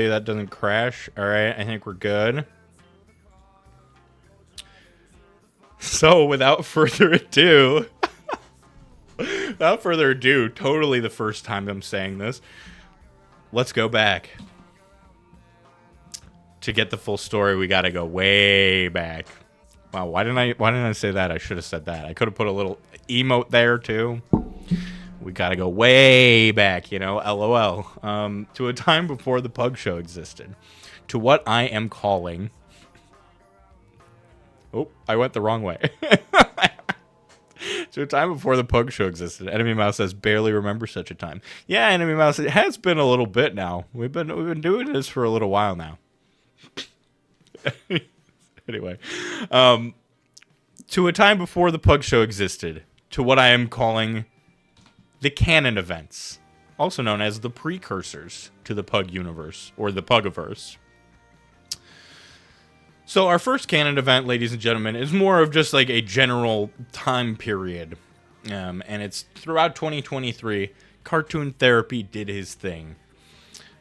that doesn't crash. All right, I think we're good. So without further ado, totally the first time I'm saying this, let's go back. To get the full story, we gotta go way back. Wow, why didn't I say that? I should have said that. I could have put a little emote there too. We gotta go way back, you know, LOL. To a time before the Pug Show existed. To what I am calling... Oh, I went the wrong way. To a time before the Pug Show existed. Enemy Mouse says, barely remember such a time. Yeah, Enemy Mouse, it has been a little bit now. We've been doing this for a little while now. Anyway, to a time before the Pug Show existed. To what I am calling... the canon events, also known as the precursors to the Pug universe, or the Pugiverse. So our first canon event, ladies and gentlemen, is more of just like a general time period. And it's throughout 2023, Cartoon Therapy did his thing.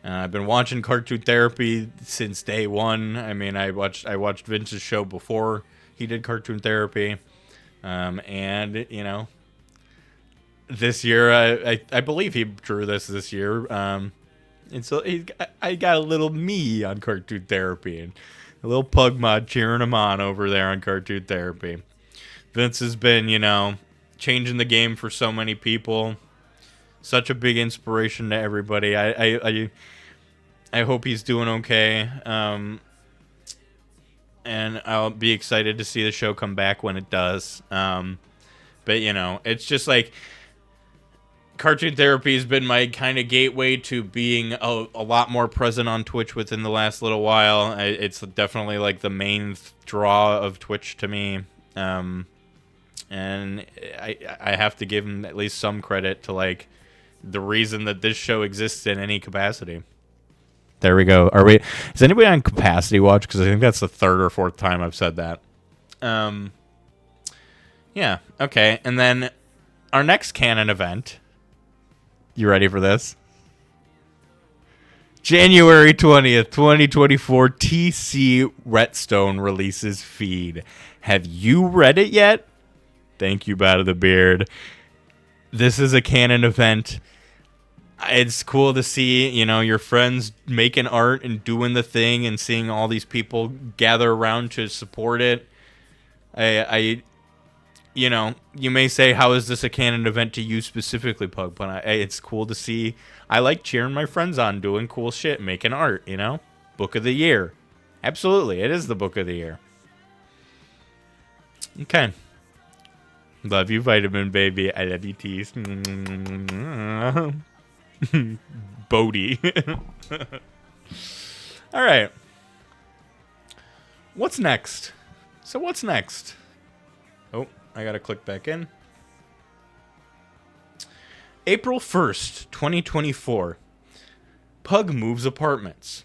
I've been watching Cartoon Therapy since day one. I mean, I watched Vince's show before he did Cartoon Therapy. And, you know... this year, I believe he drew this year, and so I got a little me on Cartoon Therapy, and a little pug mod cheering him on over there on Cartoon Therapy. Vince has been, you know, changing the game for so many people, such a big inspiration to everybody. I hope he's doing okay, and I'll be excited to see the show come back when it does. But you know, it's just like... Cartoon Therapy has been my kind of gateway to being a lot more present on Twitch within the last little while. It's definitely like the main draw of Twitch to me. And I have to give him at least some credit to like the reason that this show exists in any capacity. There we go. Is anybody on Capacity Watch? Because I think that's the third or fourth time I've said that. Yeah. Okay. And then our next canon event... You ready for this? January 20th, 2024, TC Redstone releases feed. Have you read it yet? Thank you, Bat of the Beard. This is a canon event. It's cool to see, you know, your friends making art and doing the thing and seeing all these people gather around to support it. You know, you may say, how is this a canon event to you specifically, Pug? But it's cool to see. I like cheering my friends on, doing cool shit, making art, you know? Book of the year. Absolutely, it is the book of the year. Okay. Love you, Vitamin Baby. I love you, Tease. Bodie. All right. What's next? So what's next? Oh. I gotta click back in. April 1st, 2024. Pug moves apartments.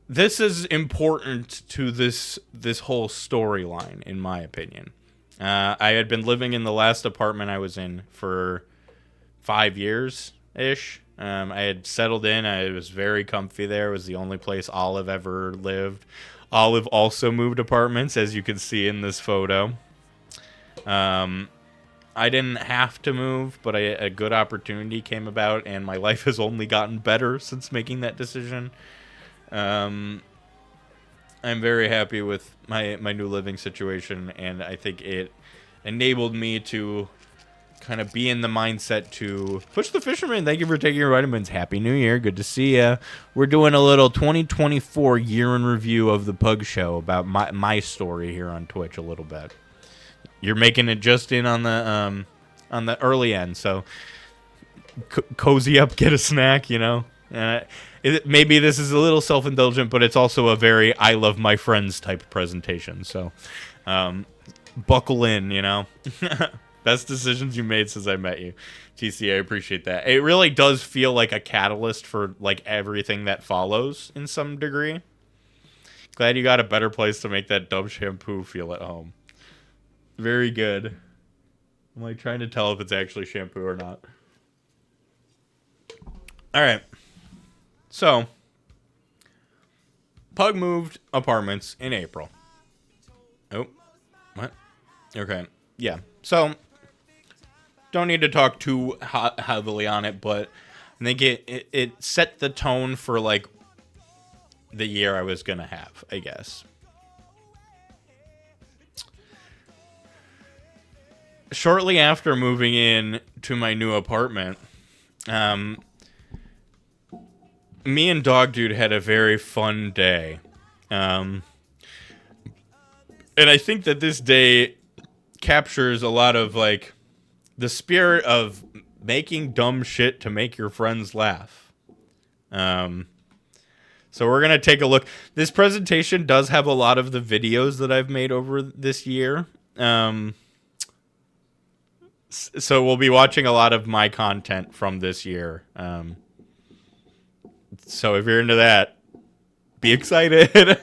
This is important to this whole storyline, in my opinion. I had been living in the last apartment I was in for 5 years-ish. I had settled in. I was very comfy there. It was the only place Olive ever lived. Olive also moved apartments, as you can see in this photo. I didn't have to move, but a good opportunity came about, and my life has only gotten better since making that decision. I'm very happy with my new living situation, and I think it enabled me to kind of be in the mindset to push the fisherman. Thank you for taking your vitamins. Happy New Year. Good to see ya. We're doing a little 2024 year in review of the Pug Show about my story here on Twitch a little bit. You're making it just in on the early end, so cozy up, get a snack, you know. Maybe this is a little self-indulgent, but it's also a very I love my friends type presentation. So buckle in, you know. Best decisions you made since I met you. TC, I appreciate that. It really does feel like a catalyst for like everything that follows in some degree. Glad you got a better place to make that Dove shampoo feel at home. Very good. I'm like trying to tell if it's actually shampoo or not. All right. So, Pug moved apartments in April. Oh, what? Okay, yeah. So, don't need to talk too heavily on it, but I think it set the tone for, like, the year I was gonna have, I guess. Shortly after moving in to my new apartment, me and Dogdvde had a very fun day. And I think that this day captures a lot of, like, the spirit of making dumb shit to make your friends laugh. So we're going to take a look. This presentation does have a lot of the videos that I've made over this year. So we'll be watching a lot of my content from this year. So if you're into that, be excited.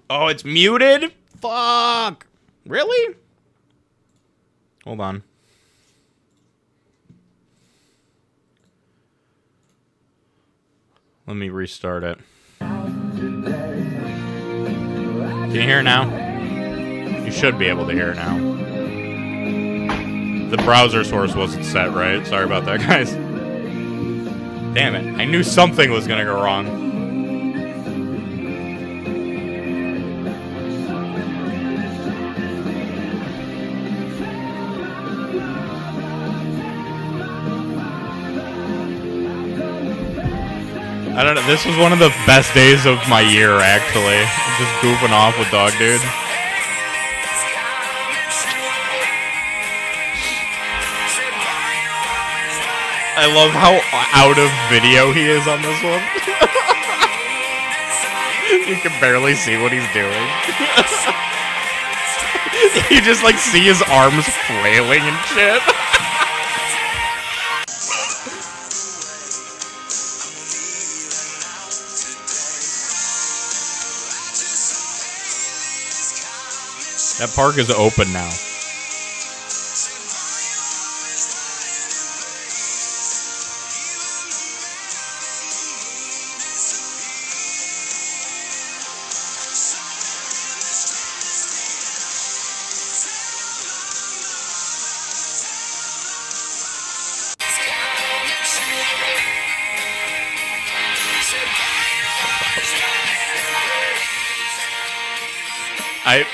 Oh, it's muted? Fuck. Really? Hold on. Let me restart it. Can you hear it now? You should be able to hear it now. The browser source wasn't set right. Sorry about that, guys. Damn it. I knew something was going to go wrong. I don't know. This was one of the best days of my year, actually. Just goofing off with Dogdvde. I love how out of video he is on this one. You can barely see what he's doing. You just, like, see his arms flailing and shit. That park is open now.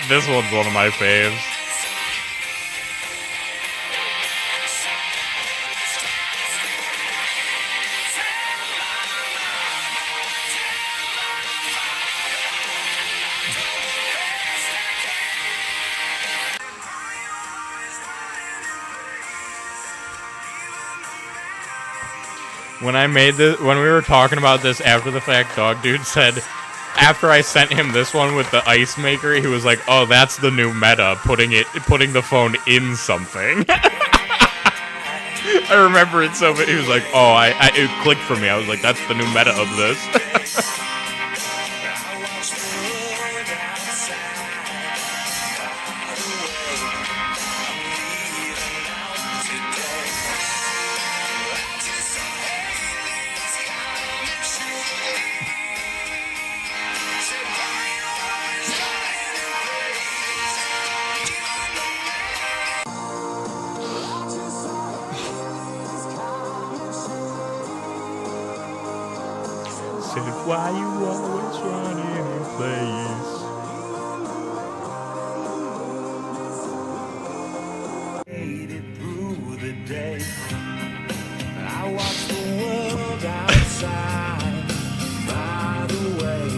This one's one of my faves. When I made this, when we were talking about this after the fact, Dogdvde said, after I sent him this one with the ice maker, he was like, "Oh, that's the new meta, putting the phone in something." I remember it so, but he was like, "Oh, it clicked for me." I was like, "That's the new meta of this." Why you always running in place? Made it through the day. I watched the world outside. By the way,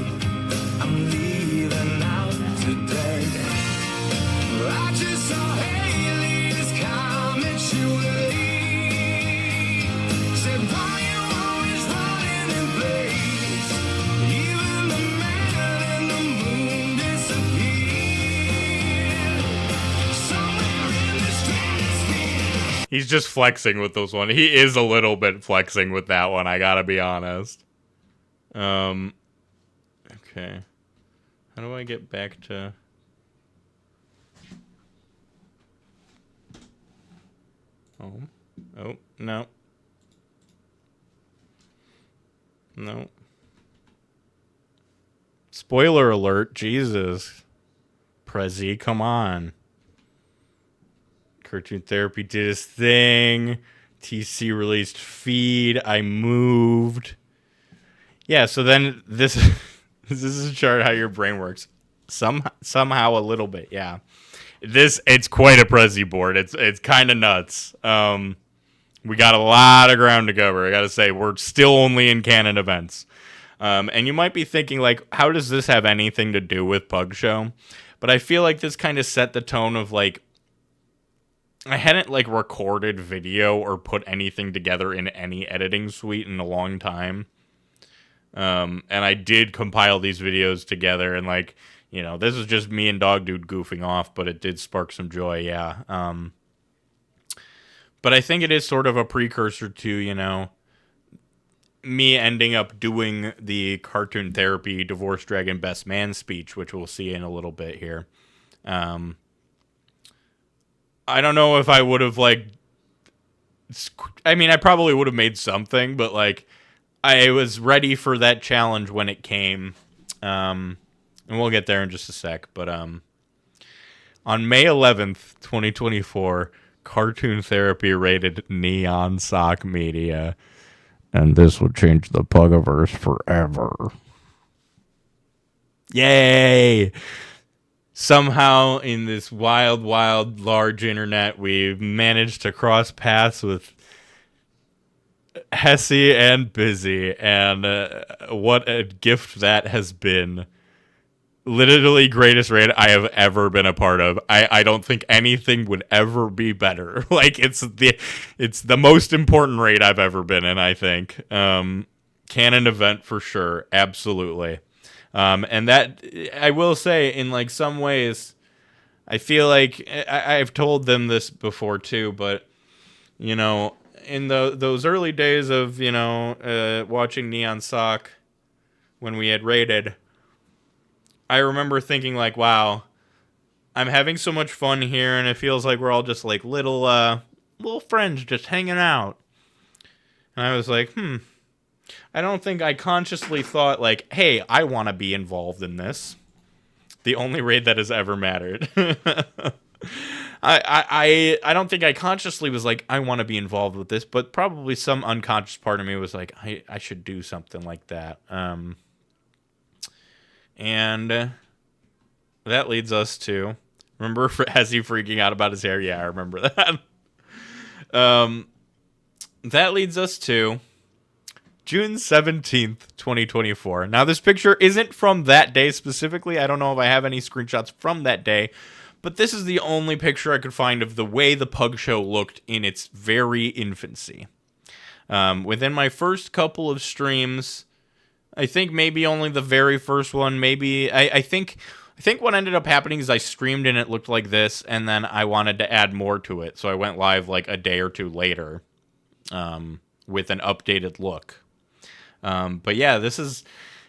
I'm leaving out today. I just saw Haley's comments your way. Said, why you always running in place? Even the man in the He's just flexing with this one. He is a little bit flexing with that one, I gotta be honest. Okay. How do I get back to... Oh, no. No. Spoiler alert, Jesus. Prezi, come on. Cartoon Therapy did his thing. TC released feed. I moved. Yeah, so then this is a chart how your brain works. Somehow a little bit, yeah. It's quite a Prezi board. It's kind of nuts. We got a lot of ground to cover. I gotta say, we're still only in canon events. And you might be thinking, like, how does this have anything to do with Pug Show? But I feel like this kind of set the tone of, like, I hadn't, like, recorded video or put anything together in any editing suite in a long time. And I did compile these videos together, and, like, you know, this is just me and Dogdvde goofing off, but it did spark some joy, yeah. But I think it is sort of a precursor to, you know, me ending up doing the Cartoon Therapy Divorce Dragon Best Man speech, which we'll see in a little bit here. I don't know if I would have, like... I mean, I probably would have made something, but, like, I was ready for that challenge when it came. And we'll get there in just a sec. But on May 11th, 2024, Cartoon Therapy rated Neon Sock Media. And this would change the Pugiverse forever. Yay! Somehow, in this wild, wild, large internet, we've managed to cross paths with Hesse and Busy, and what a gift that has been. Literally greatest raid I have ever been a part of. I don't think anything would ever be better. Like, it's the most important raid I've ever been in, I think. Canon event for sure, absolutely. And that, I will say, in, like, some ways, I feel like, I've told them this before too, but, you know, in those early days of, you know, watching Neon Sock when we had raided, I remember thinking, like, wow, I'm having so much fun here, and it feels like we're all just, like, little friends just hanging out. And I was like, I don't think I consciously thought, like, hey, I want to be involved in this. The only raid that has ever mattered. I don't think I consciously was like, I want to be involved with this, but probably some unconscious part of me was like, I should do something like that. And that leads us to, remember Hezzy freaking out about his hair? Yeah, I remember that. That leads us to June 17th, 2024. Now, this picture isn't from that day specifically. I don't know if I have any screenshots from that day, but this is the only picture I could find of the way the Pug Show looked in its very infancy. Within my first couple of streams, I think maybe only the very first one, maybe, I think what ended up happening is I streamed and it looked like this, and then I wanted to add more to it, so I went live like a day or two later with an updated look. But yeah,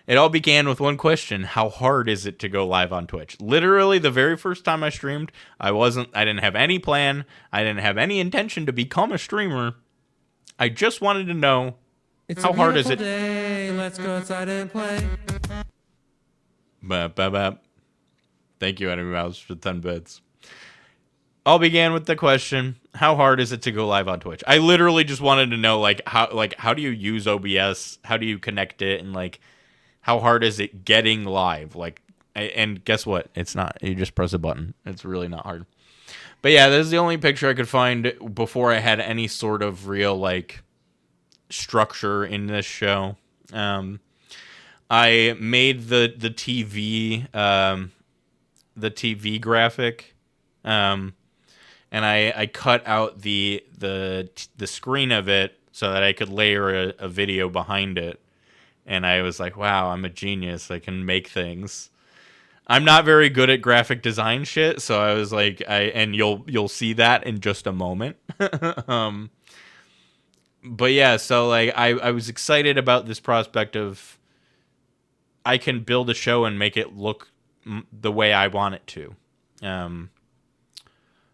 it all began with one question: how hard is it to go live on Twitch? Literally, the very first time I streamed, I didn't have any plan, I didn't have any intention to become a streamer. I just wanted to know, how hard is it? Day. Let's go outside and play. Thank you, Enemy Mouse, for 10 bits. All began with the question, how hard is it to go live on Twitch? I literally just wanted to know, how do you use OBS? How do you connect it? And, like, how hard is it getting live? Like, and guess what? It's not. You just press a button. It's really not hard. But yeah, this is the only picture I could find before I had any sort of real, like, structure in this show. I made the TV graphic, and I cut out the screen of it so that I could layer a video behind it. And I was like, wow, I'm a genius. I can make things. I'm not very good at graphic design shit, so I was like, and you'll see that in just a moment. um, but yeah, so like I was excited about this prospect of I can build a show and make it look the way I want it to. Um,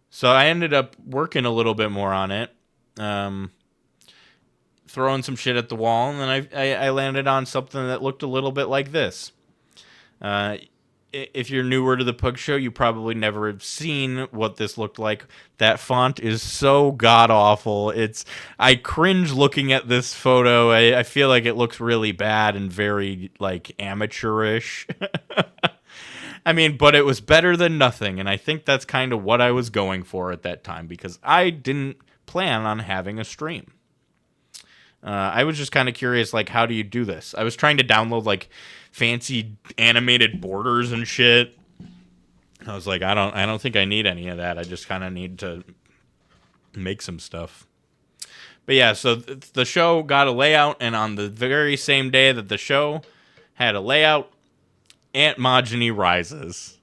so I ended up working a little bit more on it, um, throwing some shit at the wall, and then I landed on something that looked a little bit like this. Uh, if you're newer to the Pug Show, you probably never have seen what this looked like. That font is so god awful. I cringe looking at this photo. I feel like it looks really bad and very like amateurish. I mean, but it was better than nothing, and I think that's kind of what I was going for at that time because I didn't plan on having a stream. I was just kind of curious, like, how do you do this? I was trying to download like fancy animated borders and shit. I was like, I don't think I need any of that. I just kind of need to make some stuff. But yeah, so the show got a layout, and on the very same day that the show had a layout, Aunt Majani rises.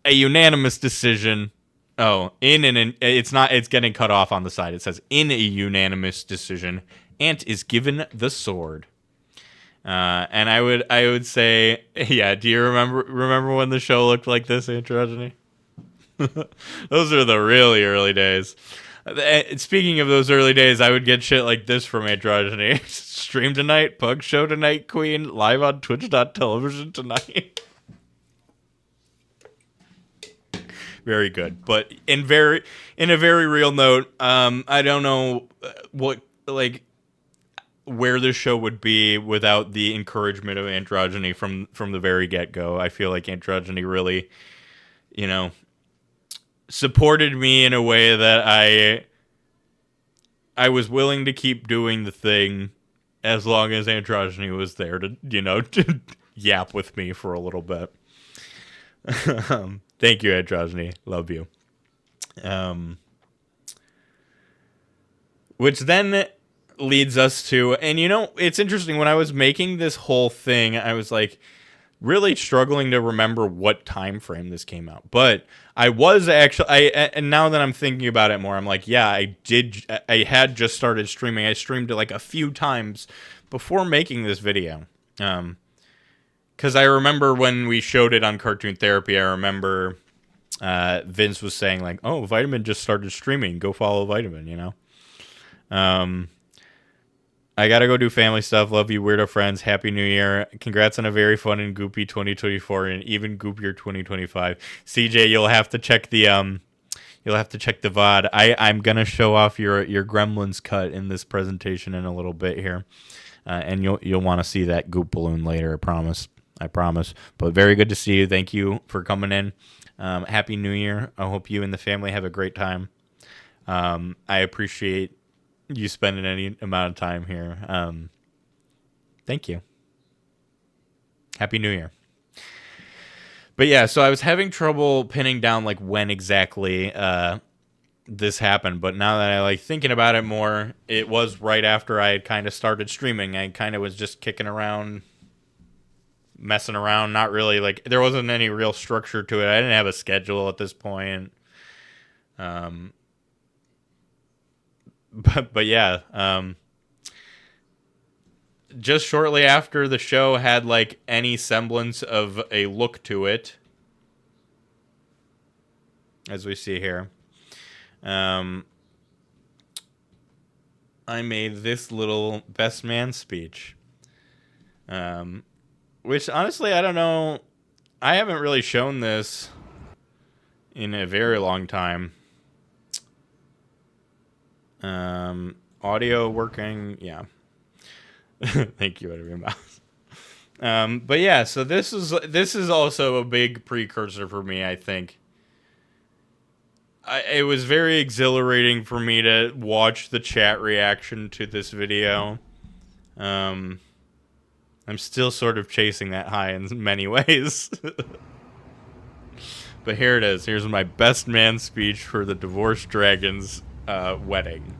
A unanimous decision. Oh, it's getting cut off on the side. It says in a unanimous decision, Aunt is given the sword. And I would say, yeah. Do you remember when the show looked like this, Androgyny? Those are the really early days. Speaking of those early days, I would get shit like this from Androgyny. Stream tonight, Pug Show tonight, Queen, live on Twitch.tv tonight. Very good. But in a very real note, I don't know what where this show would be without the encouragement of Androgyny from the very get-go. I feel like Androgyny really, supported me in a way that I was willing to keep doing the thing as long as Androgyny was there to, to yap with me for a little bit. Thank you, Androgyny. Love you. Which then leads us to, and it's interesting, when I was making this whole thing, I was like really struggling to remember what time frame this came out. But I was actually, and now that I'm thinking about it more, I'm like, yeah, I had just started streaming. I streamed like a few times before making this video. Because I remember when we showed it on Cartoon Therapy, I remember Vince was saying like, oh, Vitamin just started streaming. Go follow Vitamin, I gotta go do family stuff. Love you, weirdo friends. Happy New Year. Congrats on a very fun and goopy 2024 and even goopier 2025. CJ, you'll have to check the VOD. I'm gonna show off your Gremlins cut in this presentation in a little bit here, and you'll want to see that Goop Balloon later. I promise. But very good to see you. Thank you for coming in. Happy New Year. I hope you and the family have a great time. I appreciate you spending any amount of time here. Thank you. Happy New Year. But yeah, so I was having trouble pinning down like when exactly this happened, but now that I like thinking about it more, it was right after I had kind of started streaming. I kind of was just kicking around, messing around, not really like there wasn't any real structure to it. I didn't have a schedule at this point. But yeah, just shortly after the show had like any semblance of a look to it, as we see here, I made this little best man speech, which honestly, I don't know. I haven't really shown this in a very long time. Audio working, yeah. Thank you, Edwin Mouse. But yeah, so this is also a big precursor for me, I think. It was very exhilarating for me to watch the chat reaction to this video. I'm still sort of chasing that high in many ways. But here it is. Here's my best man speech for the Divorced Dragons wedding.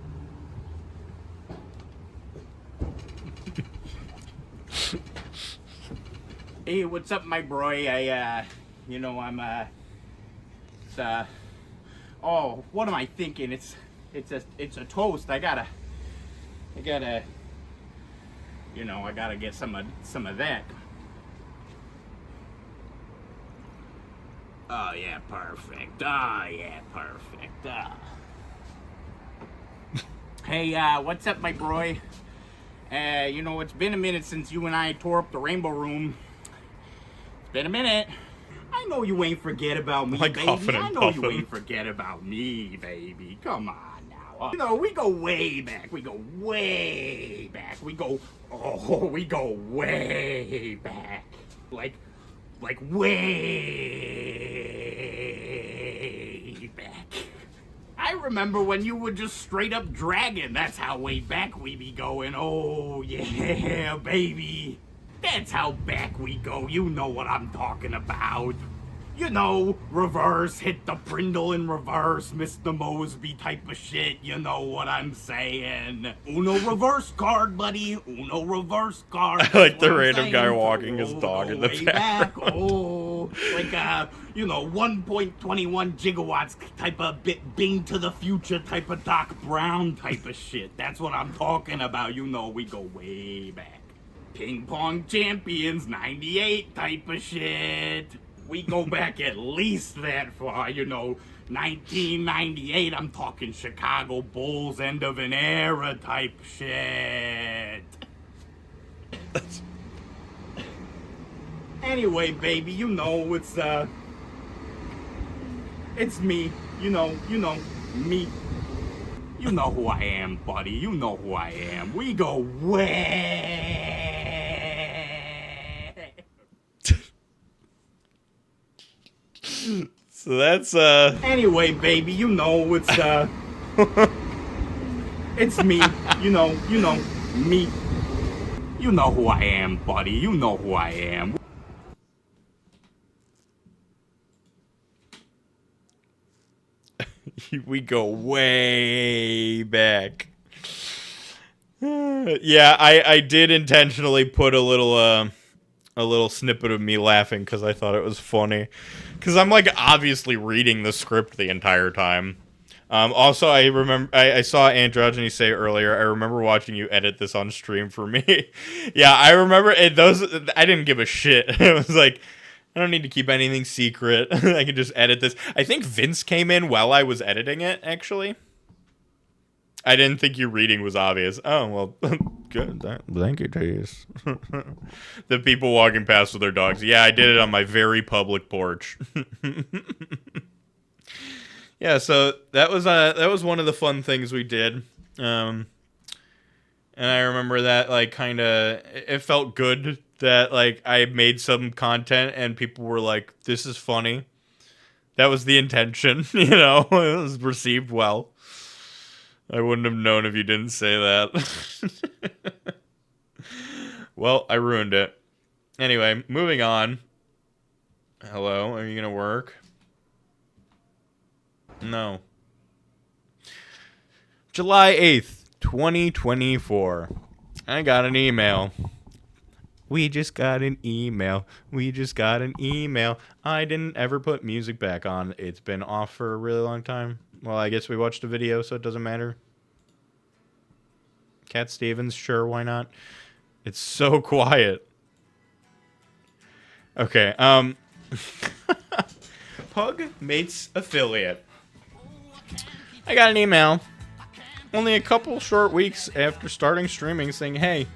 Hey, what's up, my bro? I You know, oh, what am I thinking? It's a toast. I gotta, you know, I gotta get some of that. Oh yeah, perfect. Oh yeah, perfect. Hey, what's up, my boy? You know, it's been a minute since you and I tore up the Rainbow Room. It's been a minute. I know you ain't forget about me, like baby. I know you ain't forget about me, baby. Come on now. You know, we go way back. We go way back. We go way back. Like way back. I remember when you were just straight up dragging. That's how way back we be going. Oh, yeah, baby. That's how back we go. You know what I'm talking about. You know, reverse, hit the Brindle in reverse, Mr. Mosby type of shit. You know what I'm saying. Uno reverse card, buddy. Uno reverse card. I like the random guy walking his dog in the background. Oh, like, you know, 1.21 gigawatts type of Bing to the future type of Doc Brown type of shit. That's what I'm talking about. You know, we go way back. Ping Pong Champions 98 type of shit. We go back at least that far, you know, 1998, I'm talking Chicago Bulls, end of an era type shit. Anyway, baby, you know, it's me, you know, me. You know who I am, buddy, you know who I am. We go way. So that's Anyway, baby, you know, it's it's me. You know, me. You know who I am, buddy. You know who I am. we go way back. Yeah, I did intentionally put a little snippet of me laughing because I thought it was funny. Because I'm like obviously reading the script the entire time. Also, I remember I saw Androgyny say earlier. I remember watching you edit this on stream for me. Yeah, I remember it. I didn't give a shit. It was like, I don't need to keep anything secret. I can just edit this. I think Vince came in while I was editing it. Actually, I didn't think your reading was obvious. Oh well, good. Thank you, Tease. The people walking past with their dogs. Yeah, I did it on my very public porch. Yeah, so that was one of the fun things we did, and I remember that like kind of it felt good that like I made some content and people were like, "This is funny." That was the intention, you know. It was received well. I wouldn't have known if you didn't say that. Well, I ruined it. Anyway, moving on. Hello, are you gonna work? No. July 8th, 2024. I got an email. We just got an email. We just got an email. I didn't ever put music back on. It's been off for a really long time. Well, I guess we watched a video, so it doesn't matter. Cat Stevens, sure, why not? It's so quiet. Okay, Pug Mates Affiliate. I got an email only a couple short weeks after starting streaming saying, hey,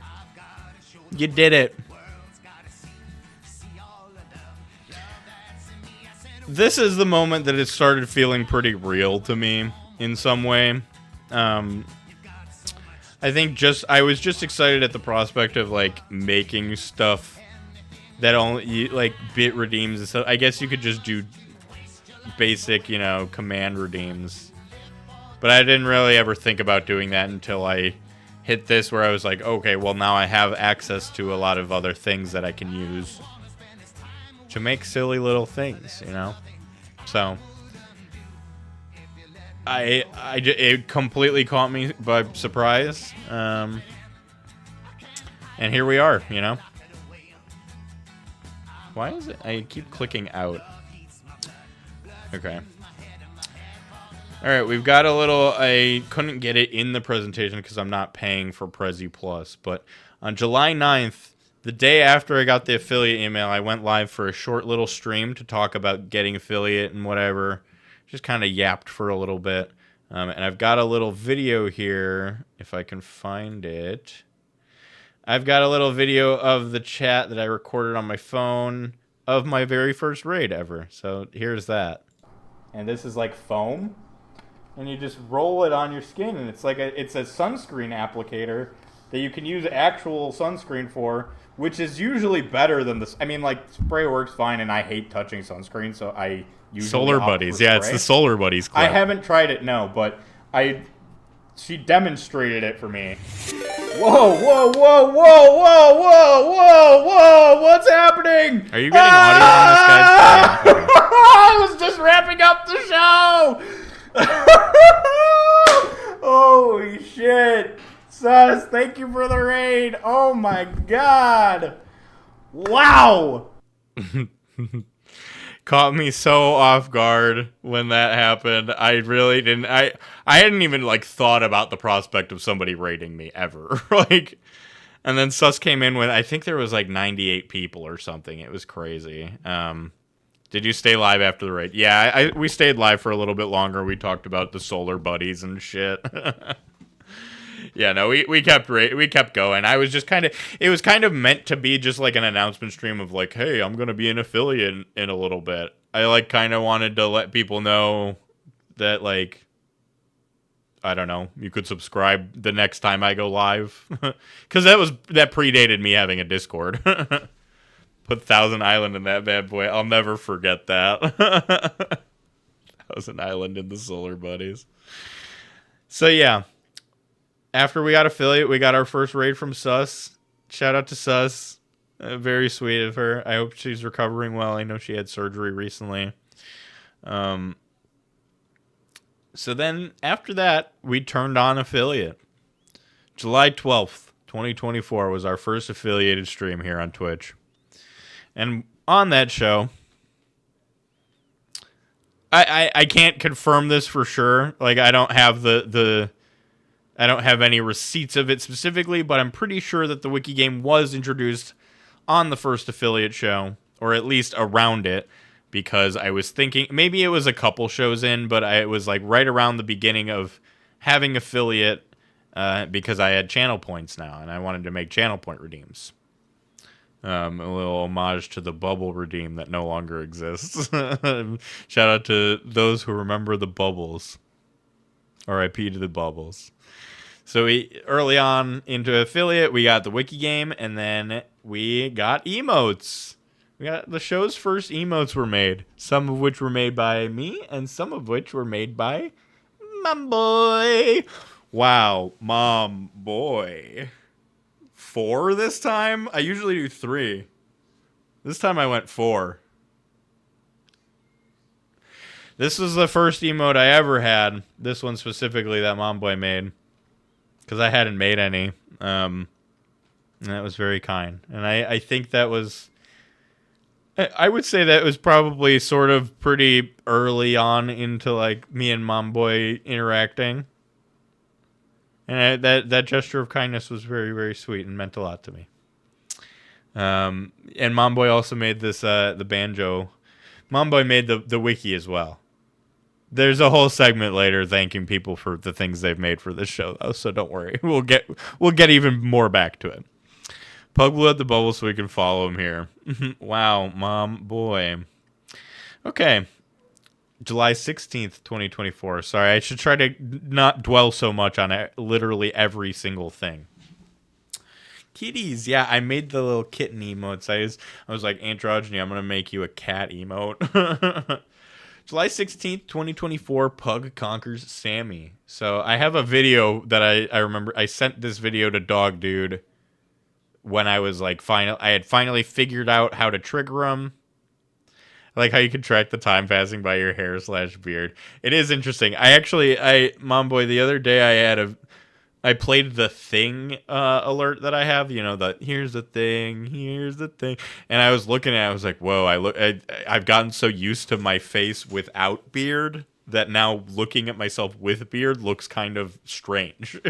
you did it. This is the moment that it started feeling pretty real to me in some way. I think I was just excited at the prospect of like making stuff that only like bit redeems and stuff. I guess you could just do basic, you know, command redeems. But I didn't really ever think about doing that until I hit this where I was like, okay, well now I have access to a lot of other things that I can use to make silly little things, you know? So it completely caught me by surprise. And here we are, you know? Why is it? I keep clicking out. Okay. All right, we've got a little... I couldn't get it in the presentation because I'm not paying for Prezi Plus, but on July 9th, the day after I got the affiliate email, I went live for a short little stream to talk about getting affiliate and whatever. Just kind of yapped for a little bit. And I've got a little video here, if I can find it. I've got a little video of the chat that I recorded on my phone of my very first raid ever. So here's that. And this is like foam. And you just roll it on your skin, and it's like it's a sunscreen applicator that you can use actual sunscreen for, which is usually better than this. I mean, like, spray works fine, and I hate touching sunscreen, so I usually Solar Buddies. Yeah, it's the Solar Buddies clip. I haven't tried it, no, but she demonstrated it for me. Whoa, whoa, whoa, whoa, whoa, whoa, whoa, whoa, what's happening? Are you getting audio on this, guys? Yeah, okay. I was just wrapping up the show! Holy shit. Sus, thank you for the raid. Oh my god. Wow. Caught me so off guard when that happened. I really didn't. I hadn't even like thought about the prospect of somebody raiding me ever. Like, and then Sus came in with, I think there was like 98 people or something. It was crazy. Did you stay live after the raid? Yeah, we stayed live for a little bit longer. We talked about the Solar Buddies and shit. Yeah, no, we kept going. I was just it was kind of meant to be just like an announcement stream of like, hey, I'm gonna be an affiliate in a little bit. I like kind of wanted to let people know that, like, I don't know, you could subscribe the next time I go live, because that predated me having a Discord. Put Thousand Island in that bad boy. I'll never forget that. Thousand Island in the Solar Buddies. So yeah, after we got affiliate, we got our first raid from Sus. Shout out to Sus. Very sweet of her. I hope she's recovering well. I know she had surgery recently. So then after that, we turned on affiliate. July 12th, 2024 was our first affiliated stream here on Twitch. And on that show, I can't confirm this for sure. Like, I don't have I don't have any receipts of it specifically, but I'm pretty sure that the wiki game was introduced on the first affiliate show, or at least around it, because I was thinking maybe it was a couple shows in, but it was like right around the beginning of having affiliate, because I had channel points now and I wanted to make channel point redeems. A little homage to the bubble redeem that no longer exists. Shout out to those who remember the bubbles. R.I.P. to the bubbles. So early on into affiliate, we got the wiki game, and then we got emotes. We got the show's first emotes were made. Some of which were made by me, and some of which were made by Mom Boy. Wow, Mom Boy. 4 this time? I usually do 3. This time I went 4. This was the first emote I ever had. This one specifically that Mom Boy made. Because I hadn't made any. And that was very kind. And I think that was... I would say that was probably sort of pretty early on into like me and Mom Boy interacting. And that gesture of kindness was very, very sweet and meant a lot to me. And Mom Boy also made this, the banjo. Mom Boy made the wiki as well. There's a whole segment later thanking people for the things they've made for this show, though, so don't worry. We'll get even more back to it. Pug blew out the bubble so we can follow him here. Wow, Mom Boy. Okay. July 16th, 2024. Sorry, I should try to not dwell so much on literally every single thing. Kitties. Yeah, I made the little kitten emotes. I was like, Androgyny, I'm going to make you a cat emote. July 16th, 2024, Pug conquers Sammy. So I have a video that I remember. I sent this video to Dogdvde when I was like, I had finally figured out how to trigger him. I like how you can track the time passing by your hair /beard. It is interesting. Mom Boy, the other day I had I played the thing alert that I have, you know, the here's the thing, and I was looking at it, I was like, whoa, I've gotten so used to my face without beard that now looking at myself with beard looks kind of strange.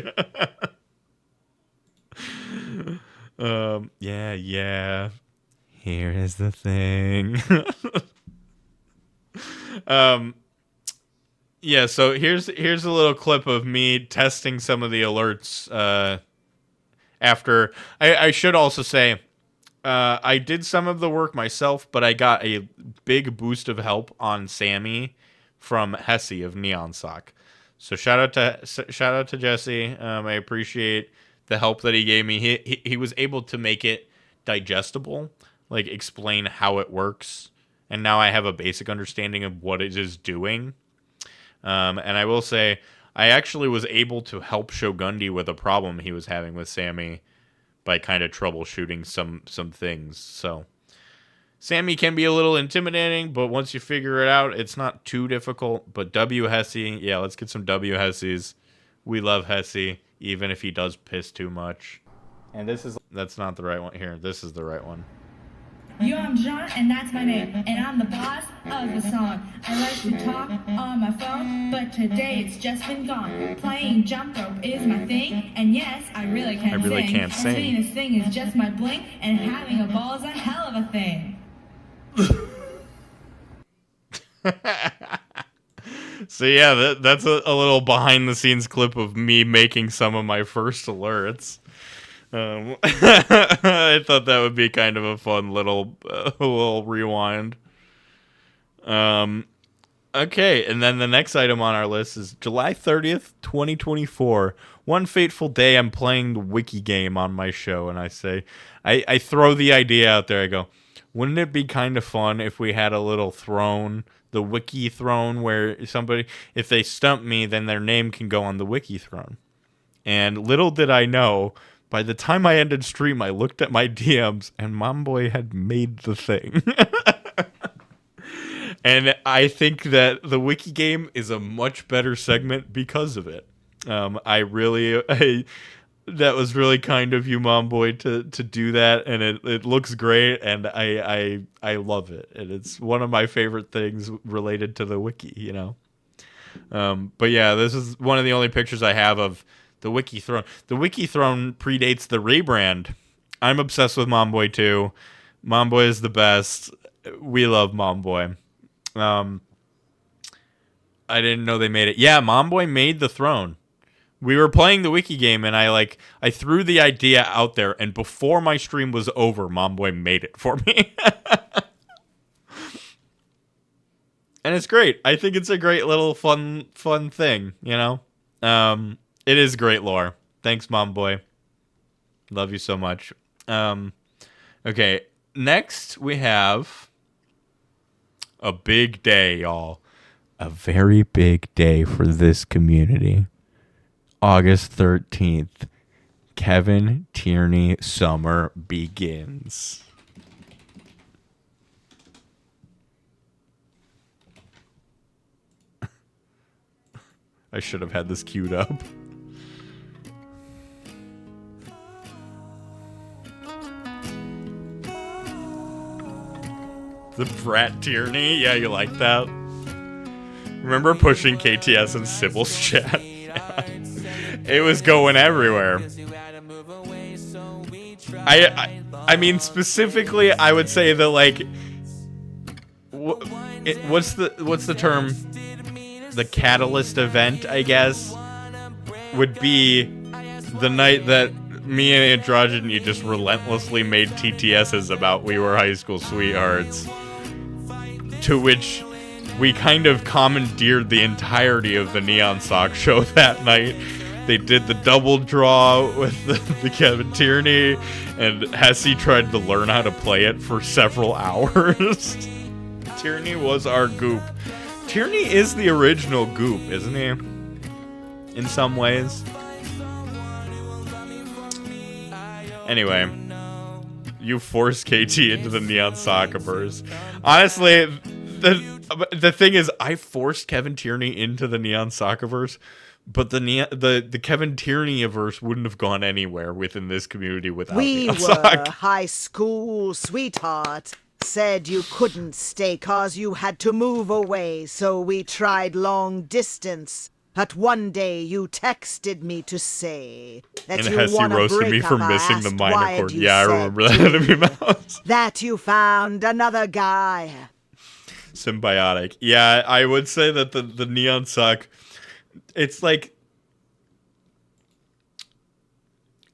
Yeah. Here is the thing. Yeah, so here's a little clip of me testing some of the alerts. After I should also say, I did some of the work myself, but I got a big boost of help on Sammy from Hesse of Neon Sock. So shout out to Jesse. I appreciate the help that he gave me. He was able to make it digestible, like explain how it works, and now I have a basic understanding of what it is doing. And I will say, I actually was able to help Shogundi with a problem he was having with Sammy by kind of troubleshooting some things. So Sammy can be a little intimidating, but once you figure it out, it's not too difficult. But W Hesse, yeah, let's get some W Hesses. We love Hesse, even if he does piss too much. And that's not the right one here. This is the right one. Yo, I'm John, and that's my name, and I'm the boss of the song. I like to talk on my phone, but today it's just been gone. Playing jump rope is my thing, and yes, I really can't sing. Spinning this thing is just my bling, and having a ball is a hell of a thing. So yeah, that's a little behind the scenes clip of me making some of my first alerts. I thought that would be kind of a fun little rewind. Okay, and then the next item on our list is July 30th, 2024. One fateful day, I'm playing the wiki game on my show, and I say, I throw the idea out there. I go, wouldn't it be kind of fun if we had a little throne, the wiki throne, where somebody, if they stump me, then their name can go on the wiki throne. And little did I know, by the time I ended stream, I looked at my DMs, and Momboy had made the thing. And I think that the wiki game is a much better segment because of it. That was really kind of you, Momboy, to do that, and it looks great, and I love it, and it's one of my favorite things related to the wiki, you know. But yeah, this is one of the only pictures I have of the wiki throne. The wiki throne predates the rebrand. I'm obsessed with Momboy too. Momboy is the best. We love Momboy. I didn't know they made it. Yeah, Momboy made the throne. We were playing the wiki game, and I threw the idea out there, and before my stream was over, Momboy made it for me. And it's great. I think it's a great little fun thing, you know? It is great lore. Thanks, Momboy. Love you so much. Okay, next we have a big day, y'all. A very big day for this community. August 13th. Kevin Tierney Summer begins. I should have had this queued up. The Brat Tierney? Yeah, you like that? Remember pushing KTS in Sybil's chat? Yeah. It was going everywhere. I mean, specifically, I would say that, like, what's the term? The catalyst event, I guess, would be the night that me and Androgyny just relentlessly made TTSs about we were high school sweethearts, to which we kind of commandeered the entirety of the Neon Sock show that night. They did the double draw with the Kevin Tierney, and Hesse tried to learn how to play it for several hours. Tierney was our Goop. Tierney is the original Goop, isn't he? In some ways. Anyway, you forced KT into the Neon Soccerverse. Honestly, the thing is, I forced Kevin Tierney into the Neon Soccerverse But the Kevin Tierney-averse wouldn't have gone anywhere within this community without We Neon were Sock. high school sweetheart. Said you couldn't stay 'cause you had to move away, so we tried long distance. But one day you texted me to say that And you Hesse wanna roasted break me up. for I missing the asked minor why, chord. and you Yeah, I said remember that in to the mouse. that you found another guy. Symbiotic. Yeah, I would say that the Neon Sock, it's like,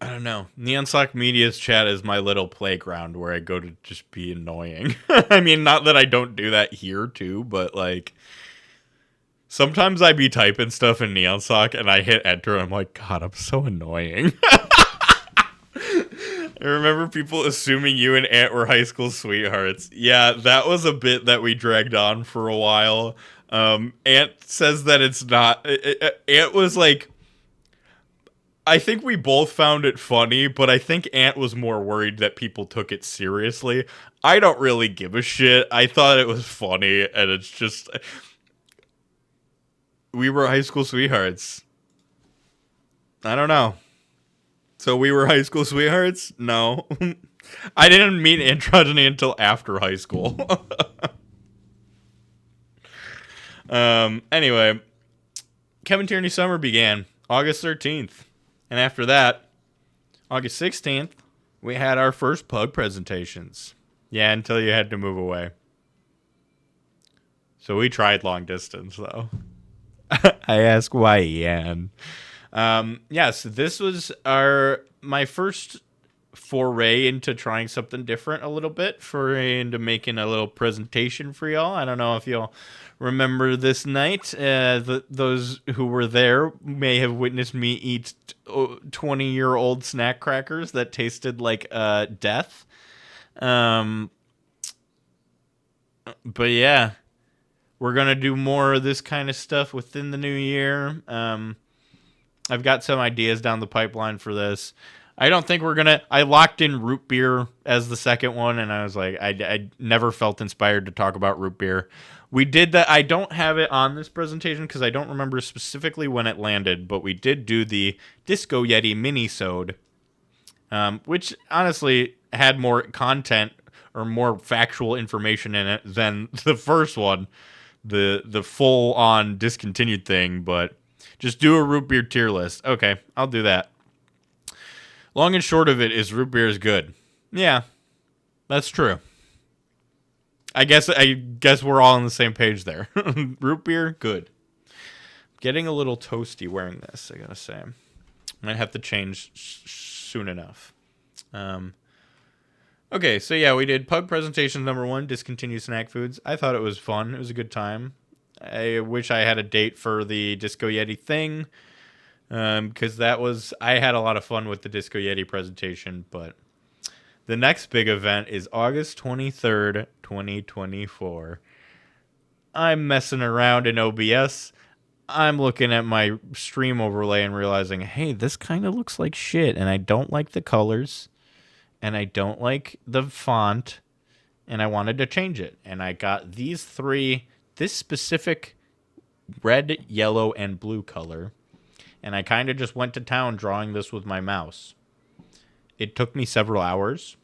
I don't know. Neon Sock Media's chat is my little playground where I go to just be annoying. I mean, not that I don't do that here too, but like sometimes I be typing stuff in Neon Sock and I hit enter and I'm like, God, I'm so annoying. I remember people assuming you and Ant were high school sweethearts. Yeah, that was a bit that we dragged on for a while. Ant says that it's not. Ant was like, I think we both found it funny, but I think Ant was more worried that people took it seriously. I don't really give a shit. I thought it was funny, and it's just, we were high school sweethearts. I don't know. So we were high school sweethearts? No. I didn't meet androgyny until after high school. Anyway, Kevin Tierney Summer began August 13th. And after that, August 16th, we had our first pug presentations. Yeah, until you had to move away. So we tried long distance, though. I ask why, Ian. Yes, this was my first foray into trying something different a little bit, into making a little presentation for y'all. I don't know if y'all remember this night. Those who were there may have witnessed me eat 20-year-old snack crackers that tasted like death. But yeah, we're going to do more of this kind of stuff within the new year. I've got some ideas down the pipeline for this. I don't think we're going to... I locked in root beer as the second one, and I was like, I never felt inspired to talk about root beer. We did that. I don't have it on this presentation because I don't remember specifically when it landed, but we did do the Disco Yeti mini-sode, which honestly had more content or more factual information in it than the first one, the full-on discontinued thing, but just do a root beer tier list. Okay, I'll do that. Long and short of it is root beer is good. Yeah, that's true. I guess we're all on the same page there. Root beer, good. Getting a little toasty wearing this, I gotta say. Might have to change soon enough. Okay, so yeah, we did Pug Presentations number 1, Discontinued Snack Foods. I thought it was fun. It was a good time. I wish I had a date for the Disco Yeti thing. Because I had a lot of fun with the Disco Yeti presentation, but the next big event is August 23rd, 2024. I'm messing around in OBS. I'm looking at my stream overlay and realizing, hey, this kind of looks like shit, and I don't like the colors, and I don't like the font, and I wanted to change it. And I got this specific red, yellow, and blue color. And I kind of just went to town drawing this with my mouse. It took me several hours.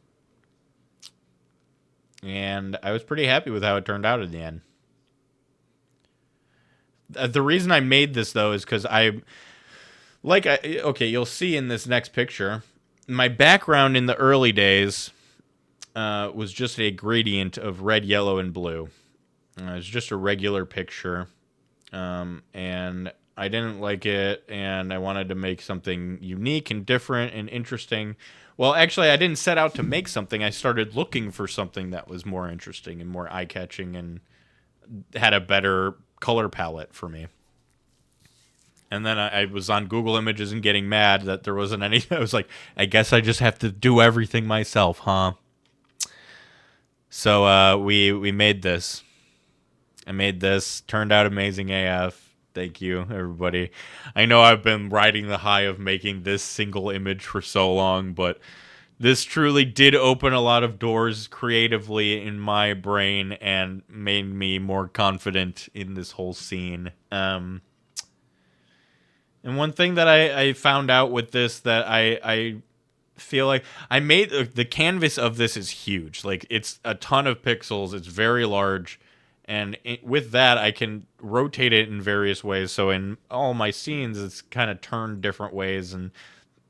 And I was pretty happy with how it turned out in the end. The reason I made this, though, is because you'll see in this next picture, my background in the early days was just a gradient of red, yellow, and blue. It was just a regular picture. And I didn't like it, and I wanted to make something unique and different and interesting. Well, actually, I didn't set out to make something. I started looking for something that was more interesting and more eye-catching and had a better color palette for me. And then I was on Google Images and getting mad that there wasn't any. I was like, I guess I just have to do everything myself, huh? So we made this. I made this. Turned out amazing AF. Thank you, everybody. I know I've been riding the high of making this single image for so long, but this truly did open a lot of doors creatively in my brain and made me more confident in this whole scene. And one thing that I found out with this that I feel like I made the canvas of this is huge. Like it's a ton of pixels. It's very large. And with that, I can rotate it in various ways. So in all my scenes, it's kind of turned different ways and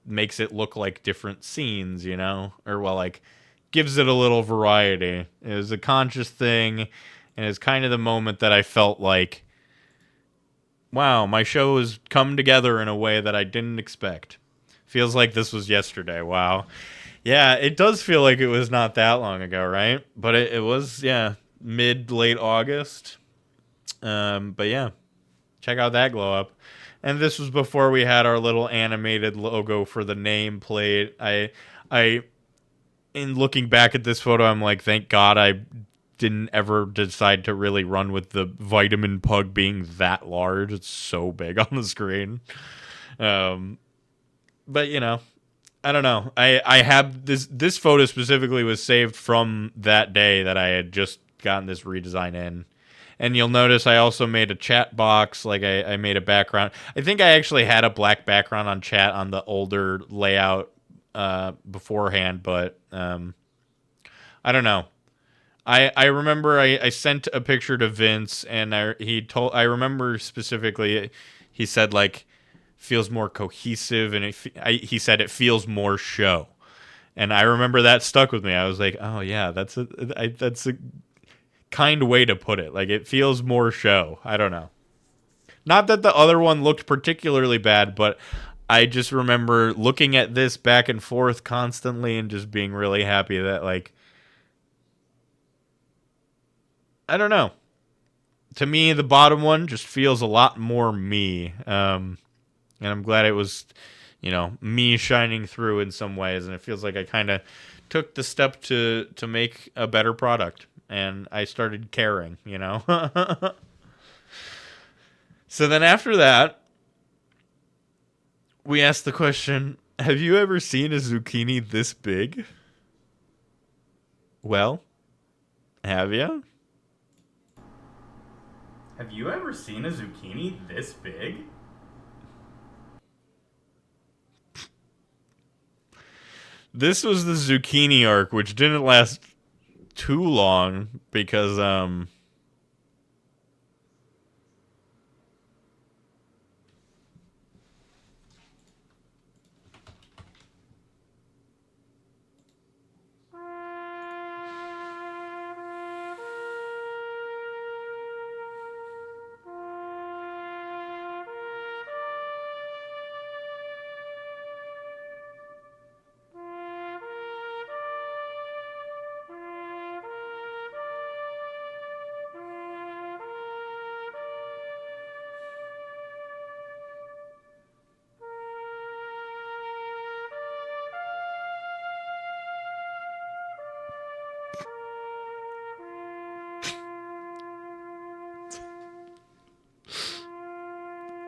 makes it look like different scenes, you know? Or, well, like, gives it a little variety. It was a conscious thing, and it's kind of the moment that I felt like, wow, my show has come together in a way that I didn't expect. Feels like this was yesterday. Wow. Yeah, it does feel like it was not that long ago, right? But it was, yeah, late August. But yeah, check out that glow up. And this was before we had our little animated logo for the nameplate. I, in looking back at this photo, I'm like, thank God I didn't ever decide to really run with the vitamin pug being that large. It's so big on the screen. But you know, I don't know. I have this photo specifically was saved from that day that I had just gotten this redesign in. And you'll notice I also made a chat box. Like I made a background. I think I actually had a black background on chat on the older layout beforehand, but I don't know. I remember I sent a picture to Vince, and I remember specifically he said like feels more cohesive, and he said it feels more show. And I remember that stuck with me. I was like, oh yeah, that's a kind way to put it. Like it feels more show. I don't know. Not that the other one looked particularly bad, but I just remember looking at this back and forth constantly and just being really happy that like I don't know. To me, the bottom one just feels a lot more me. And I'm glad it was, you know, me shining through in some ways, and it feels like I kind of took the step to make a better product. And I started caring, you know? So then after that, we asked the question, have you ever seen a zucchini this big? Well, have you? Have you ever seen a zucchini this big? This was the zucchini arc, which didn't last too long because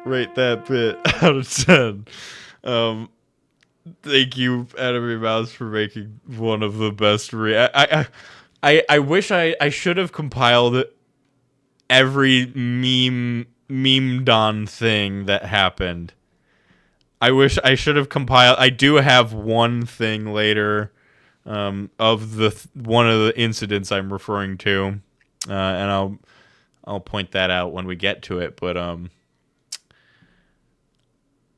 rate that bit out of 10. Thank you, Anime Mouse, for making one of the best. I wish I should have compiled every meme don thing that happened. I wish I should have compiled. I do have one thing later of the one of the incidents I'm referring to, and I'll point that out when we get to it. But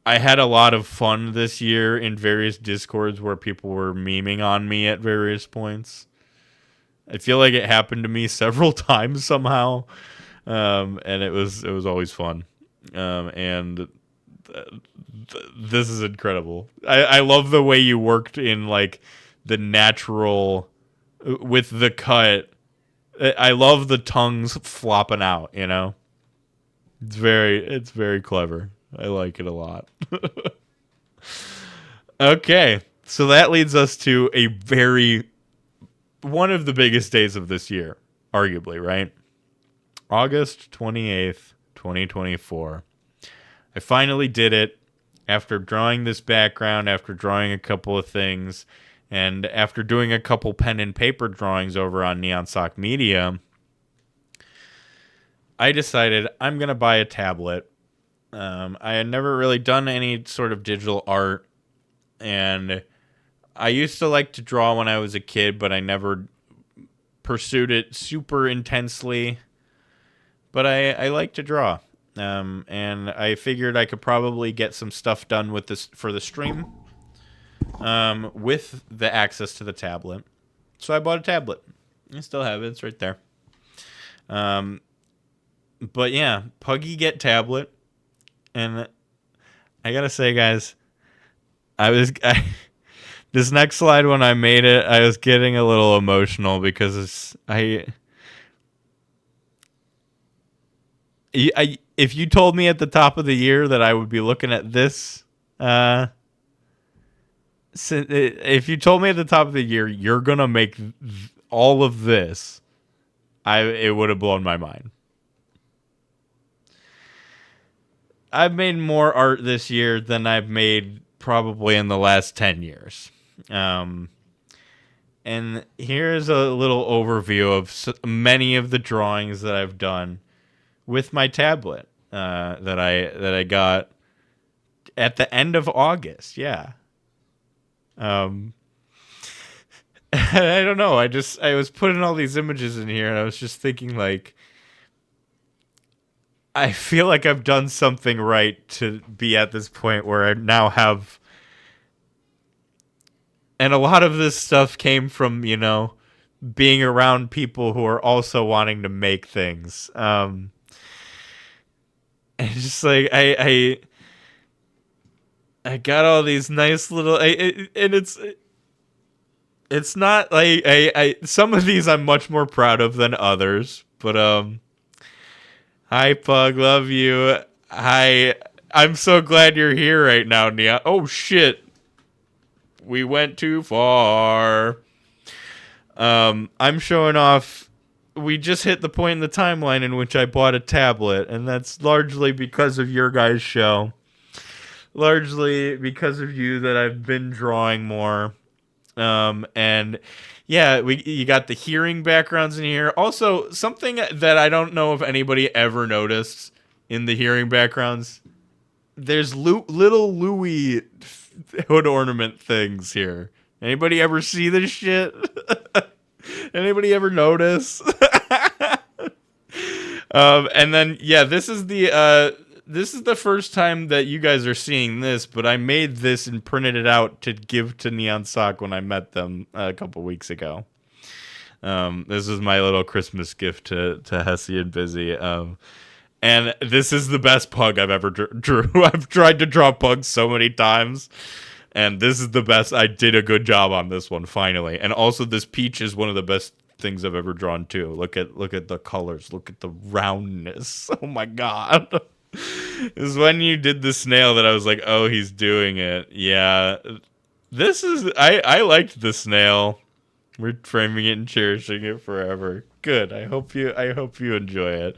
I had a lot of fun this year in various Discords where people were memeing on me at various points. I feel like it happened to me several times somehow, and it was always fun. And this is incredible. I love the way you worked in like the natural with the cut. I love the tongues flopping out. You know, it's very clever. I like it a lot. Okay, so that leads us to one of the biggest days of this year, arguably, right? August 28th, 2024. I finally did it after drawing this background, after drawing a couple of things, and after doing a couple pen and paper drawings over on Neon Sock Media. I decided I'm going to buy a tablet. I had never really done any sort of digital art, and I used to like to draw when I was a kid, but I never pursued it super intensely. But I like to draw, and I figured I could probably get some stuff done with this for the stream, with the access to the tablet. So I bought a tablet. I still have it. It's right there. But yeah, Puggy get tablet. And I gotta say, guys, this next slide, when I made it, I was getting a little emotional because if you told me at the top of the year that I would be looking at this, if you told me at the top of the year you're gonna make all of this, it would have blown my mind. I've made more art this year than I've made probably in the last 10 years. And here's a little overview of many of the drawings that I've done with my tablet that I got at the end of August. Yeah. I don't know. I was putting all these images in here, and I was just thinking, like, I feel like I've done something right to be at this point where I now have... And a lot of this stuff came from, being around people who are also wanting to make things. And just like, I got all these nice little... and it's not like... some of these I'm much more proud of than others, but... Hi, Pug. Love you. Hi. I'm so glad you're here right now, Nia. Oh, shit. We went too far. I'm showing off. We just hit the point in the timeline in which I bought a tablet, and that's largely because of your guys' show. Largely because of you that I've been drawing more. And... yeah, you got the hearing backgrounds in here. Also, something that I don't know if anybody ever noticed in the hearing backgrounds, there's little Louis hood ornament things here. Anybody ever see this shit? Anybody ever notice? And then, yeah, this is the first time that you guys are seeing this, but I made this and printed it out to give to Neon Sock when I met them a couple weeks ago. This is my little Christmas gift to Hessie and Busy. And this is the best Pug I've ever drew. I've tried to draw Pugs so many times, and this is the best. I did a good job on this one, finally. And also, this peach is one of the best things I've ever drawn, too. Look at the colors. Look at the roundness. Oh, my God. It was when you did the snail that I was like, oh, he's doing it. Yeah. I liked the snail. We're framing it and cherishing it forever. Good. I hope you enjoy it.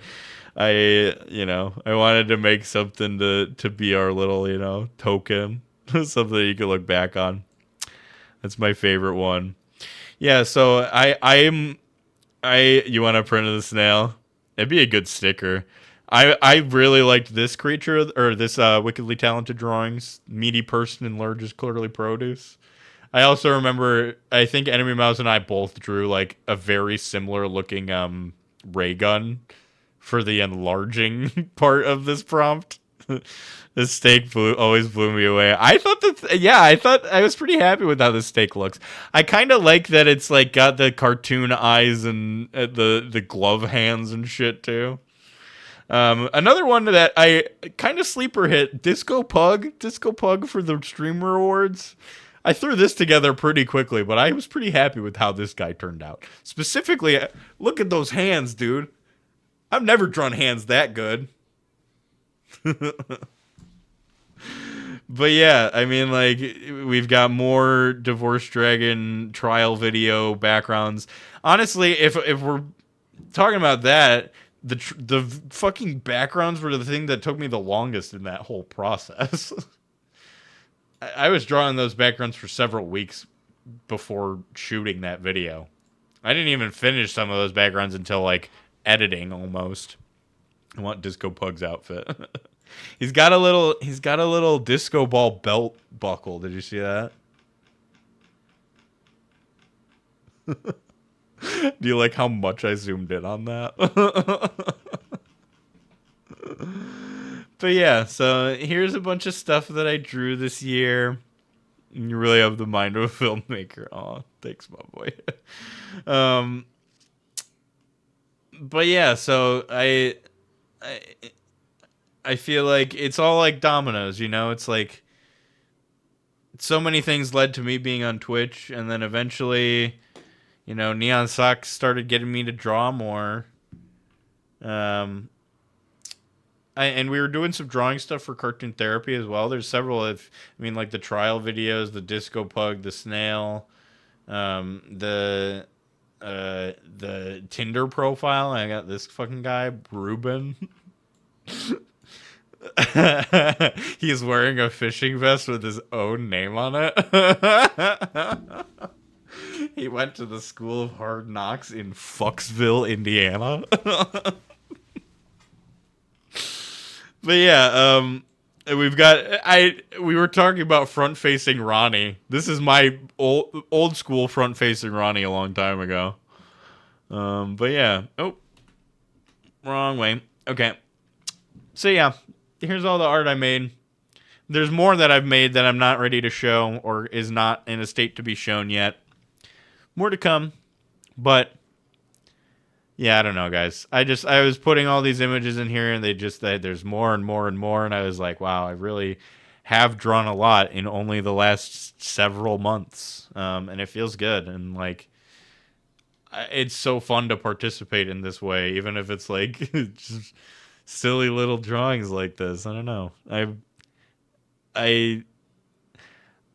I wanted to make something to be our little, token. Something you can look back on. That's my favorite one. Yeah, so you want to print the snail? It'd be a good sticker. I really liked this creature, or this wickedly talented drawings. Meaty person and largest clearly produce. I also remember, I think Enemy Mouse and I both drew like a very similar looking ray gun for the enlarging part of this prompt. This steak always blew me away. I thought I was pretty happy with how this steak looks. I kind of like that it's like got the cartoon eyes and the glove hands and shit too. Another one that I kind of sleeper hit, Disco Pug for the streamer awards. I threw this together pretty quickly, but I was pretty happy with how this guy turned out. Specifically, look at those hands, dude. I've never drawn hands that good. But yeah, I mean, like, we've got more Divorce Dragon trial video backgrounds. Honestly, if we're talking about that, the fucking backgrounds were the thing that took me the longest in that whole process. I was drawing those backgrounds for several weeks before shooting that video. I didn't even finish some of those backgrounds until, like, editing almost. I want Disco Pug's outfit. He's got a little disco ball belt buckle. Did you see that? Do you like how much I zoomed in on that? But yeah, so here's a bunch of stuff that I drew this year. You really have the mind of a filmmaker. Aw, thanks, my boy. But yeah, so I feel like it's all like dominoes, you know? It's like so many things led to me being on Twitch, and then eventually, you know, Neon Socks started getting me to draw more. And we were doing some drawing stuff for Cartoon Therapy as well. There's several like the trial videos, the Disco Pug, the Snail, the Tinder profile. I got this fucking guy, Ruben. He's wearing a fishing vest with his own name on it. He went to the School of Hard Knocks in Fucksville, Indiana. But yeah, we were talking about front-facing Ronnie. This is my old school front-facing Ronnie a long time ago. But yeah. Oh, wrong way. Okay. So yeah, here's all the art I made. There's more that I've made that I'm not ready to show or is not in a state to be shown yet. More to come, but yeah, I don't know, guys. I was putting all these images in here, and there's more and more and more, and I was like, wow, I really have drawn a lot in only the last several months, and it feels good, and like, it's so fun to participate in this way, even if it's like just silly little drawings like this. I don't know.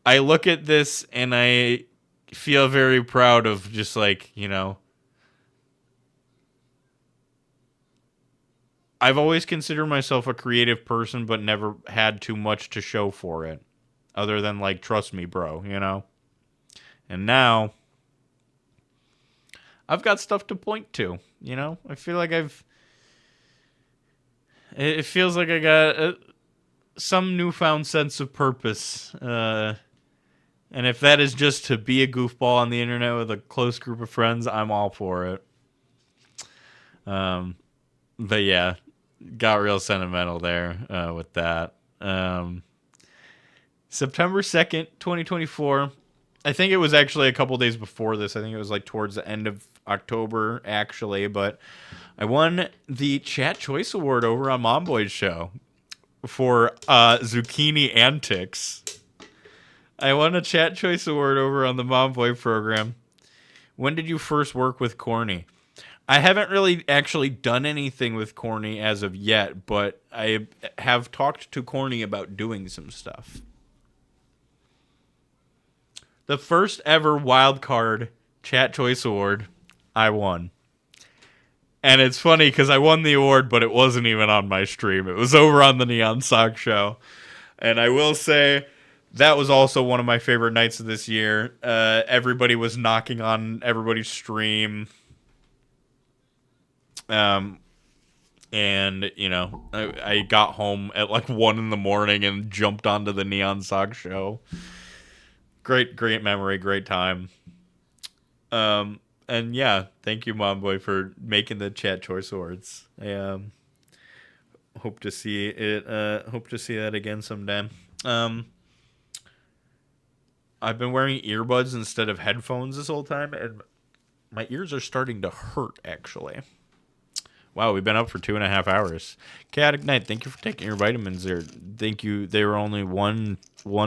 I look at this and I feel very proud of just like, you know, I've always considered myself a creative person, but never had too much to show for it. Other than, like, trust me, bro, you know? And now, I've got stuff to point to, you know? I feel like it feels like I got some newfound sense of purpose. And if that is just to be a goofball on the internet with a close group of friends, I'm all for it. But yeah. Got real sentimental there with that. September 2nd, 2024. I think it was actually a couple days before this. I think it was like towards the end of October, actually. But I won the Chat Choice Award over on Momboy's show for Zucchini Antics. I won a Chat Choice Award over on the Momboy program. When did you first work with Corny? I haven't really actually done anything with Corny as of yet, but I have talked to Corny about doing some stuff. The first ever Wildcard Chat Choice Award, I won. And it's funny because I won the award, but it wasn't even on my stream. It was over on the Neon Sock show. And I will say, that was also one of my favorite nights of this year. Everybody was knocking on everybody's stream. And you know, I got home at like 1 a.m. and jumped onto the Neon Sock show. Great memory, great time. And yeah, thank you, Momboy, for making the Chat Choice Awards. I hope to see it. Hope to see that again someday. I've been wearing earbuds instead of headphones this whole time, and my ears are starting to hurt, actually. Wow, we've been up for 2.5 hours. Chaotic Knight, thank you for taking your vitamins there. Thank you. They were only one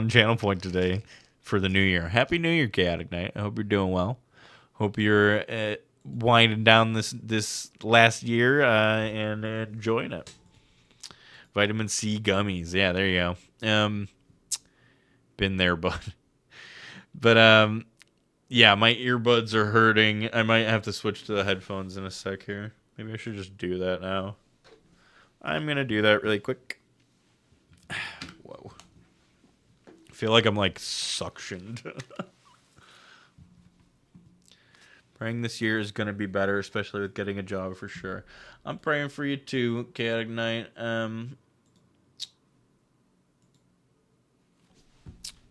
channel point today for the new year. Happy New Year, Chaotic Knight. I hope you're doing well. Hope you're winding down this last year and enjoying it. Vitamin C gummies. Yeah, there you go. Been there, bud. But yeah, my earbuds are hurting. I might have to switch to the headphones in a sec here. Maybe I should just do that now. I'm going to do that really quick. Whoa. I feel like I'm like suctioned. Praying this year is going to be better, especially with getting a job for sure. I'm praying for you too, Chaotic Knight.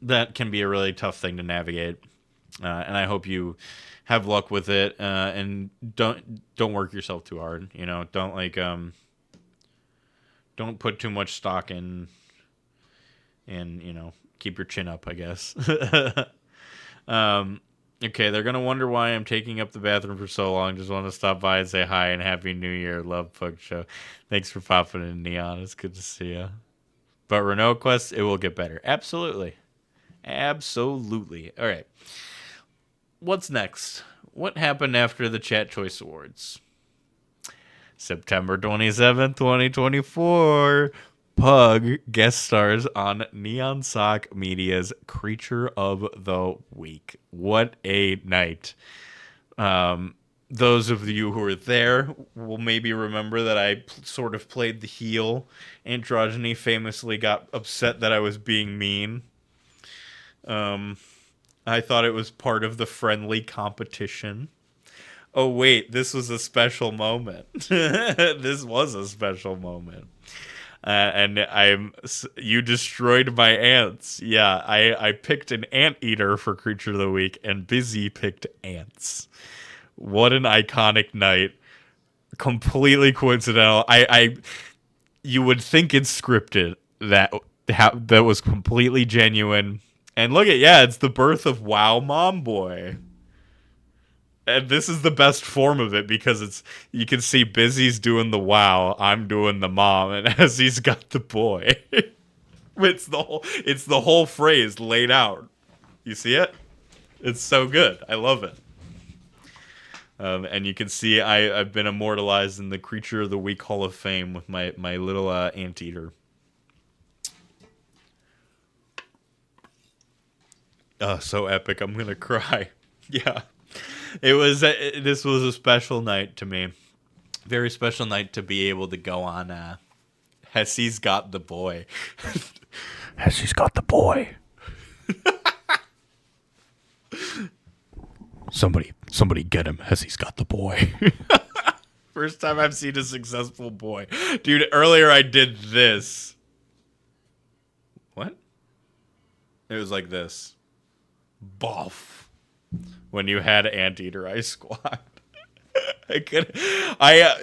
that can be a really tough thing to navigate. And I hope you have luck with it. And don't work yourself too hard. You know, don't put too much stock in, and, you know, keep your chin up, I guess. Okay, they're going to wonder why I'm taking up the bathroom for so long. Just want to stop by and say hi and Happy New Year. Love Pug Show. Thanks for popping in, Neon. It's good to see you. But Renault Quest, it will get better. Absolutely. Absolutely. All right. What's next? What happened after the Chat Choice Awards? September 27th, 2024. Pug guest stars on Neon Sock Media's Creature of the Week. What a night. Those of you who were there will maybe remember that I sort of played the heel. Androgyny famously got upset that I was being mean. I thought it was part of the friendly competition. Oh, wait, this was a special moment. This was a special moment. And you destroyed my ants. Yeah, I picked an anteater for Creature of the Week, and Busy picked ants. What an iconic night. Completely coincidental. You would think it's scripted. That was completely genuine. And look it's the birth of WoW Mom Boy. And this is the best form of it because you can see Busy's doing the wow, I'm doing the mom, and as he's got the boy. It's the whole phrase laid out. You see it? It's so good. I love it. And you can see I've been immortalized in the Creature of the Week Hall of Fame with my little anteater. So epic. I'm gonna cry. Yeah. This was a special night to me. Very special night to be able to go on Hesse's Got the Boy. Hesse's Got the Boy. Somebody get him. Hesse's got the boy. First time I've seen a successful boy. Dude, earlier I did this. What? It was like this. Boff. When you had Anteater Ice Squad. It's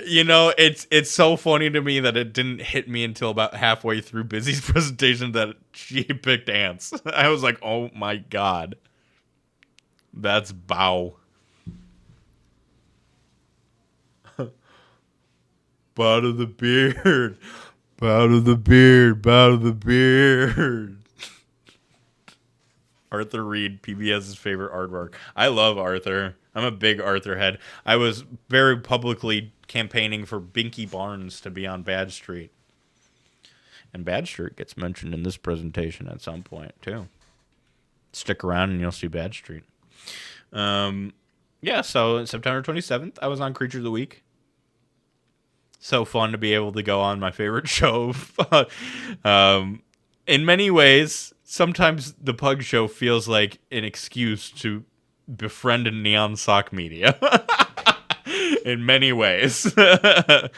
so funny to me that it didn't hit me until about halfway through Busy's presentation that she picked ants. I was like, oh my god. That's bow. Bow to the beard. Bow to the beard. Bow to the beard. Arthur Reed, PBS's favorite artwork. I love Arthur. I'm a big Arthur head. I was very publicly campaigning for Binky Barnes to be on Bad Street. And Bad Street gets mentioned in this presentation at some point, too. Stick around and you'll see Bad Street. So September 27th, I was on Creature of the Week. So fun to be able to go on my favorite show. In many ways, sometimes the Pug Show feels like an excuse to befriend a Neon Sock Media. In many ways. I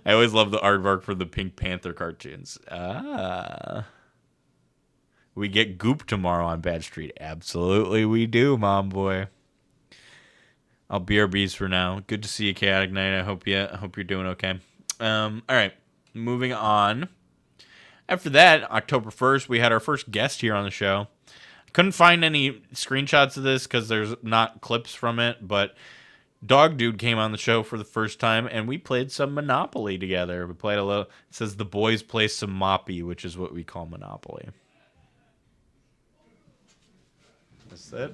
always love the artwork for the Pink Panther cartoons. We get Goop tomorrow on Bad Street. Absolutely we do, Mom Boy. I'll BRBs for now. Good to see you, Chaotic Knight. I hope you're doing okay. All right, moving on. After that, October 1st, we had our first guest here on the show. Couldn't find any screenshots of this because there's not clips from it, but Dogdvde came on the show for the first time, and we played some Monopoly together. We played a little. It says the boys play some Moppy, which is what we call Monopoly. That's it.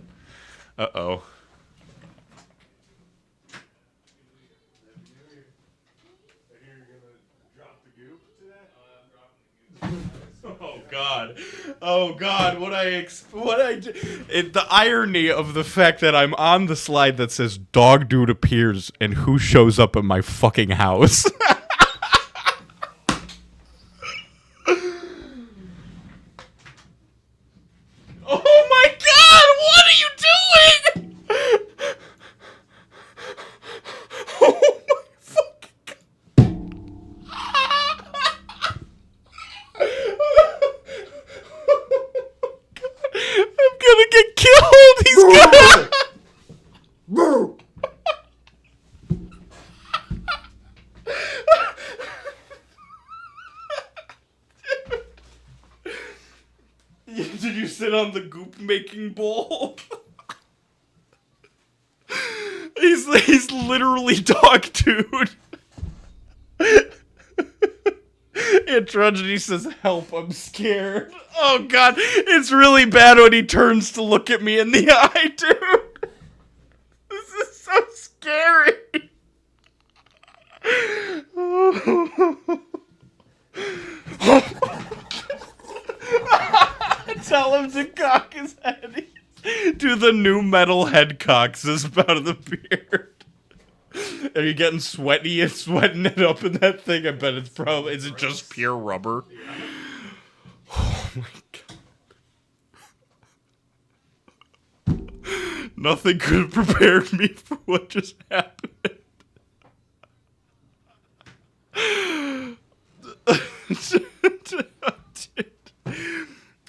Uh-oh. Oh God! The irony of the fact that I'm on the slide that says Dogdvde appears and who shows up at my fucking house. Oh my God! What are you doing? Oh my fucking God. Did you sit on the goop making bowl? He's literally Dogdvde. And Tragedy says, help, I'm scared. Oh god, it's really bad when he turns to look at me in the eye, dude. This is so scary. Tell him to cock his head. Do the new metal head cocks out of the beard. Are you getting sweaty and sweating it up in that thing? I bet it's probably... Is it just pure rubber? Oh my god. Nothing could have prepared me for what just happened.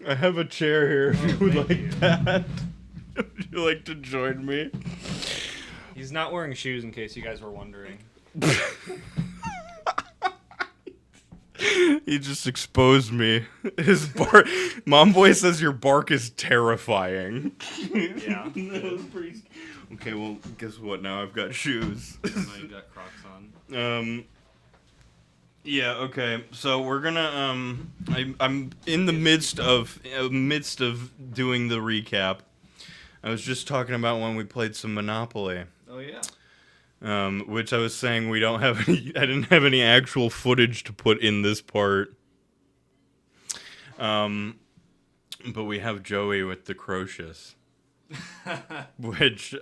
I have a chair here if you would like that. Would you like to join me? He's not wearing shoes in case you guys were wondering. He just exposed me. His bark. Mom boy says your bark is terrifying. Yeah. That was pretty... Okay, well, guess what? Now I've got shoes. Now you got Crocs on. Yeah. Okay. So we're gonna. I'm in the midst of doing the recap. I was just talking about when we played some Monopoly. Oh yeah. Which I was saying we don't have any. I didn't have any actual footage to put in this part. But we have Joey with the Crocious, which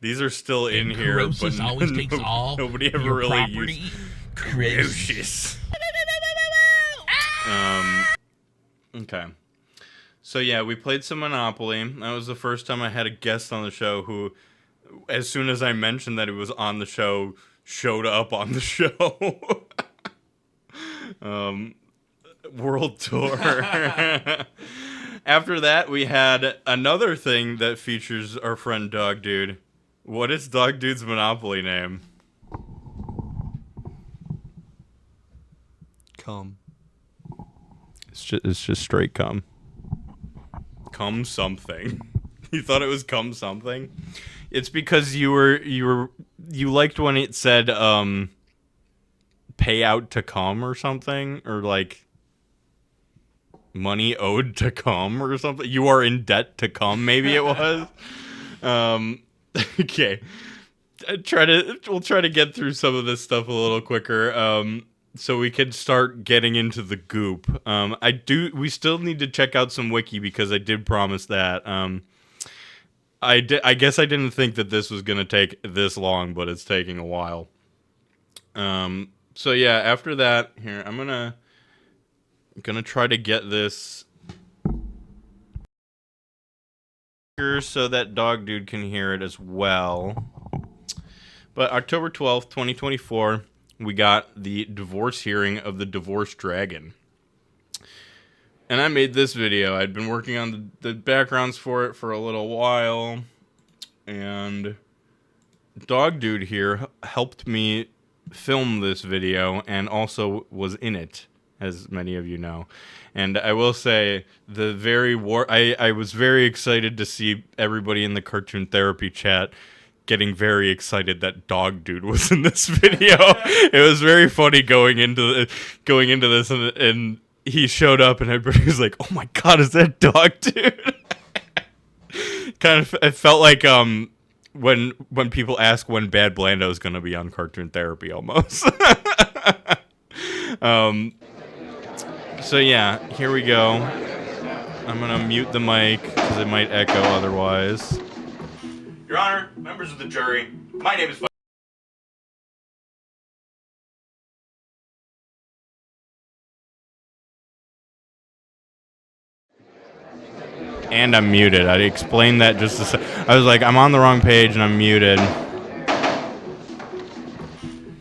These are still in here, but always takes all nobody ever your really property. used Crocious. Okay. So yeah, we played some Monopoly. That was the first time I had a guest on the show who, as soon as I mentioned that he was on the show, showed up on the show. World tour. After that, we had another thing that features our friend Dogdvde. What is Dogdvde's Monopoly name? Cum. It's just straight cum. Cum something. You thought it was cum something? It's because you liked when it said pay out to cum or something, or like money owed to cum or something. You are in debt to cum, maybe it was. Okay. We'll try to get through some of this stuff a little quicker. So we can start getting into the goop. We still need to check out some wiki because I did promise that. I guess I didn't think that this was gonna take this long, but it's taking a while. So yeah, after that, here I'm gonna try to get this so that Dogdvde can hear it as well. But October 12th, 2024, we got the divorce hearing of the divorce dragon. And I made this video. I'd been working on the backgrounds for it for a little while. And Dogdvde here helped me film this video and also was in it, as many of you know. And I will say, I was very excited to see everybody in the Cartoon Therapy chat getting very excited that Dogdvde was in this video. It was very funny going into this, and he showed up, and everybody was like, "Oh my god, is that Dogdvde?" It felt like when people ask when Bad Blando is going to be on Cartoon Therapy, almost. So yeah, here we go. I'm gonna mute the mic because it might echo otherwise. Your Honor, members of the jury, my name is... And I'm muted. I explained that just a sec. I was like, I'm on the wrong page and I'm muted.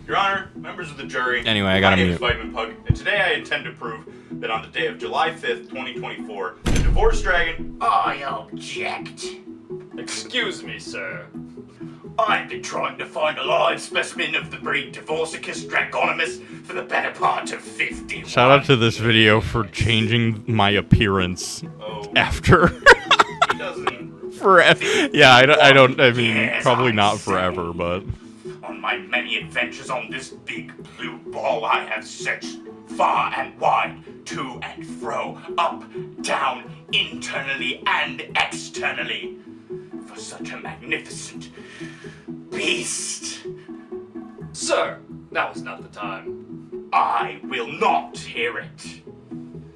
Your Honor, members of the jury. Anyway, I gotta mute. My name is Vitamin Pug, and today I intend to prove that on the day of July 5th, 2024, the divorce dragon... I object. Excuse me, sir. I've been trying to find a live specimen of the breed Divorcicus dragonimus for the better part of 50. Shout out to this video for changing my appearance after. He doesn't. Forever. Yeah, I mean, probably not forever, but. On my many adventures on this big blue ball, I have searched far and wide, to and fro, up, down, internally and externally, for such a magnificent beast. Sir, now is not the time. I will not hear it.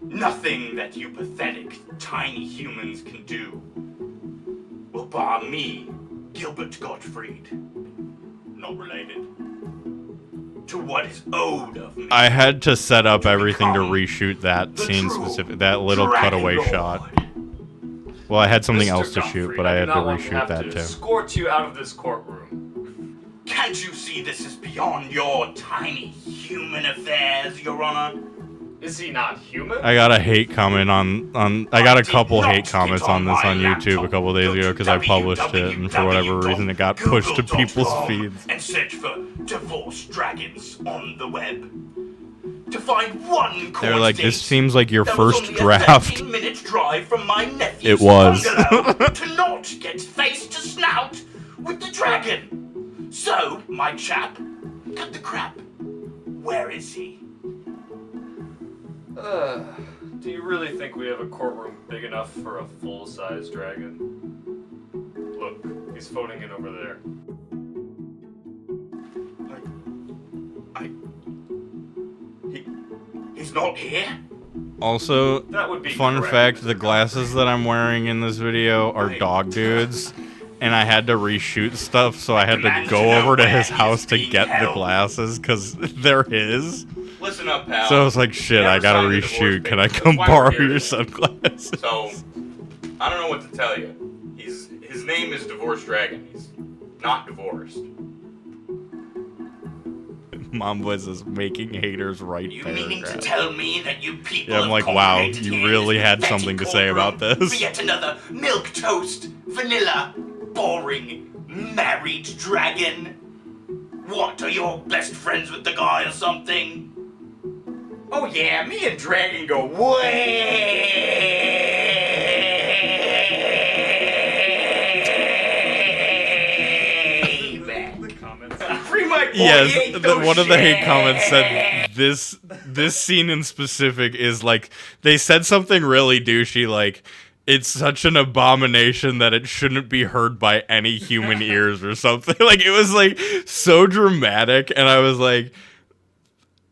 Nothing that you pathetic, tiny humans can do will bar me, Gilbert Gottfried, not related, to what is owed of me. I had to set up everything to reshoot that scene specific, that little cutaway shot. Well, I had something else to shoot, but I had to reshoot that too. Escort you out of this courtroom. Can't you see this is beyond your tiny human affairs, Your Honor? Is he not human? I got a hate comment I got a couple hate comments on this on YouTube a couple days ago because I published it, and for whatever reason it got pushed to people's feeds. And search for divorce dragons on the web. To find one court They're like, this date seems like your that was first only a draft. 13-minute drive from my nephew's It was. bungalow to not get face to snout with the dragon. So, my chap, cut the crap. Where is he? Do you really think we have a courtroom big enough for a full-size dragon? Look, he's phoning in over there. He's not here? Also, That would be fun correct, fact, Mr. the glasses that I'm wearing in this video are Dogdvde's, and I had to reshoot stuff, so I had to go over to his house to get the glasses, because they're his. Listen up, pal. So I was like, shit, I gotta reshoot. Can I come borrow your sunglasses? So, I don't know what to tell you. His name is Divorced Dragon. He's not divorced. Mom was is making haters right You there. meaning to tell me that you people Yeah, I'm have like, wow, congregated you here in really this had petty something to say about courtroom this. For yet another milk toast, vanilla, boring, married dragon? What, are you best friends with the guy or something? Oh yeah, me and Dragon go way back. Free my boy, he Yes, ain't no one of the hate shit. comments said this scene in specific is like, they said something really douchey, like, it's such an abomination that it shouldn't be heard by any human ears or something. Like, it was like so dramatic, and I was like,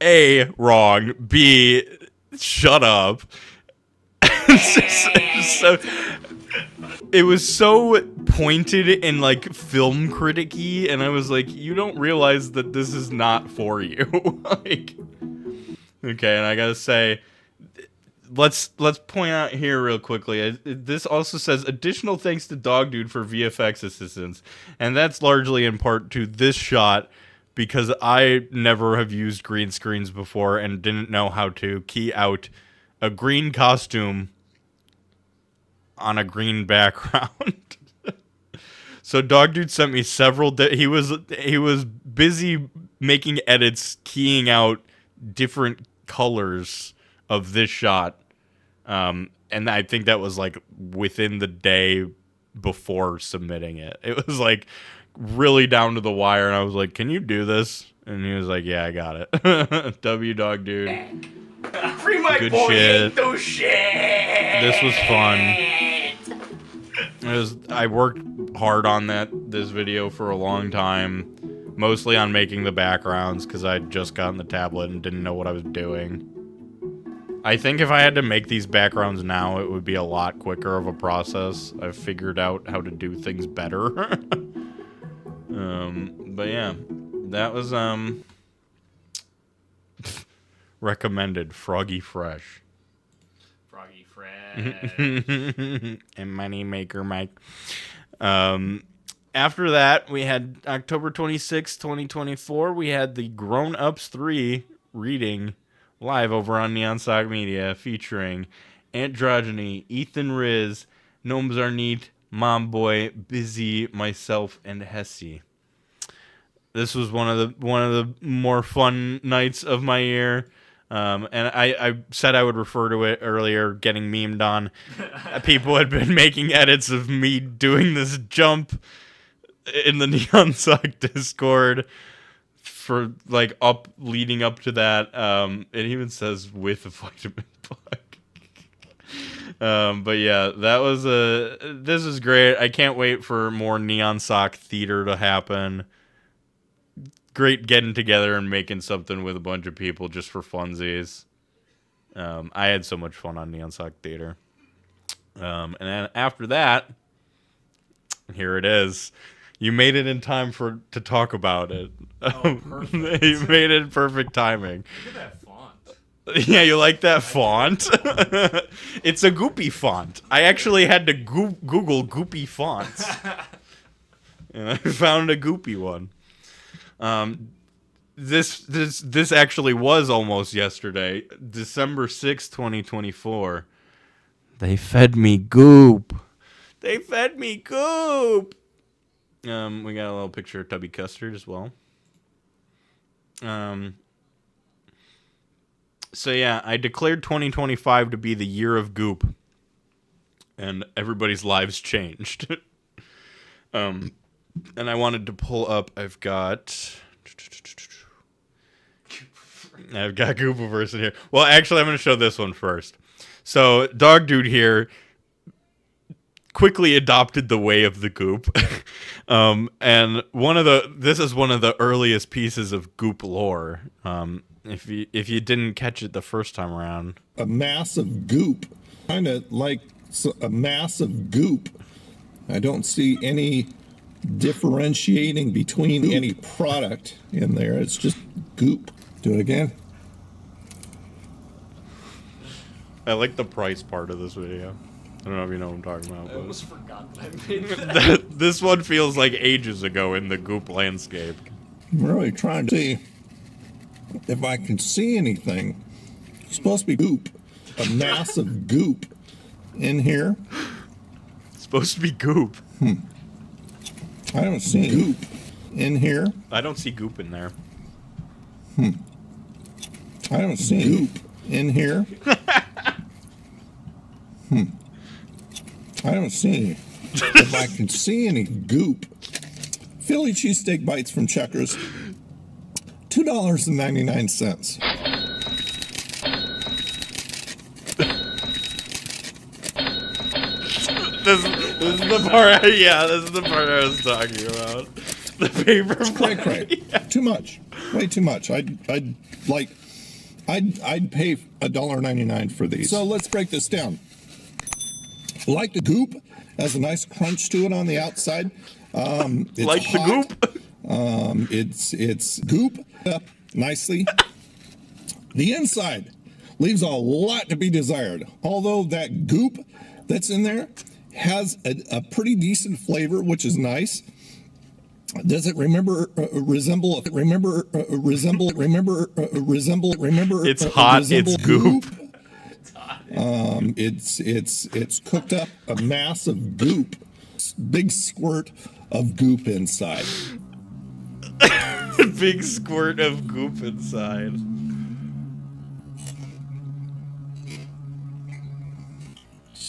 A, wrong, B, shut up. So it was so pointed and like film critic-y, and I was like, you don't realize that this is not for you. Like, okay, and I gotta say, let's point out here real quickly. This also says additional thanks to Dogdvde for VFX assistance, and that's largely in part to this shot, because I never have used green screens before and didn't know how to key out a green costume on a green background. So Dogdvde sent me several. He was busy making edits, keying out different colors of this shot, and I think that was like within the day before submitting it. It was like really down to the wire, and I was like, "Can you do this?" And he was like, "Yeah, I got it." W Dogdvde. Free my Good boy, he shit. ain't no shit. This was fun. I worked hard on this video for a long time, mostly on making the backgrounds because I'd just gotten the tablet and didn't know what I was doing. I think if I had to make these backgrounds now, it would be a lot quicker of a process. I've figured out how to do things better. But yeah, that was recommended. Froggy Fresh. Froggy Fresh. And Money Maker Mike. After that, we had October 26, 2024. We had the Grown Ups 3 reading live over on Neon Sock Media, featuring Androgyny, Ethan Riz, Gnomes Are Neat, Mom Boy, Busy, myself, and Hessie. This was one of the more fun nights of my year. And I said I would refer to it earlier, getting memed on. People had been making edits of me doing this jump in the Neon Sock Discord for like leading up to that. It even says with a vitamin bug. But yeah, this is great. I can't wait for more Neon Sock theater to happen. Great getting together and making something with a bunch of people just for funsies. I had so much fun on Neon Sock Theater. And then after that, here it is. You made it in time to talk about it. Oh, perfect. You made it in perfect timing. Look at that font. Yeah, you like that font? It's a Goopy font. I actually had to Google Goopy fonts. And I found a Goopy one. This actually was almost yesterday, December 6th, 2024. They fed me Goop. They fed me Goop. We got a little picture of Tubby Custard as well. So yeah, I declared 2025 to be the year of Goop, and everybody's lives changed. And I wanted to pull up. I've got Goopiverse in here. Well, actually, I'm going to show this one first. So, Dogdvde here quickly adopted the way of the Goop, and this is one of the earliest pieces of Goop lore. If you didn't catch it the first time around, a mass of goop, kind of like a mass of goop. I don't see any differentiating between any product in there. It's just goop. Do it again. I like the price part of this video. I don't know if you know what I'm talking about. I almost forgot that I made that. This one feels like ages ago in the Goop landscape. I'm really trying to see if I can see anything. It's supposed to be goop. A mass of goop in here. It's supposed to be Goop. I don't see goop in here. I don't see Goop in there. I don't see goop in here. I don't see if I can see any goop. Philly cheesesteak bites from Checkers, $2.99. This is the part. Yeah, this is the part I was talking about. The paper Cray plate. cray. Too much. Way too much. I'd pay $1.99 for these. So let's break this down. Like the Goop, has a nice crunch to it on the outside. It's Like the hot. Goop. It's Goop up nicely. The inside leaves a lot to be desired. Although that Goop that's in there has a pretty decent flavor, which is nice. Does it resemble? It's hot. It's Goop. It's cooked up a mass of goop, big squirt of goop inside. Big squirt of Goop inside.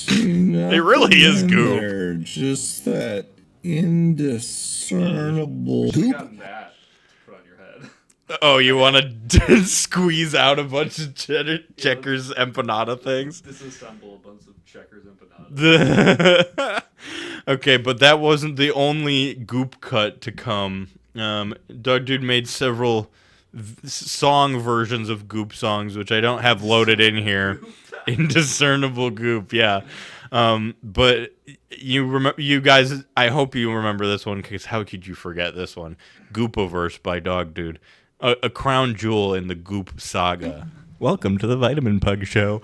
It really is goop. There, just that indiscernible goop. Gotten that put on your head. Oh, you want to squeeze out a bunch of Checkers empanada things? Disassemble a bunch of Checkers empanadas. Okay, but that wasn't the only Goop cut to come. Dogdvde made several song versions of Goop songs, which I don't have loaded in here. Indiscernible Goop, yeah. But you guys, I hope you remember this one, because how could you forget this one? Goopiverse by Dogdvde. A crown jewel in the Goop saga. Welcome to the Vitamin Pug Show.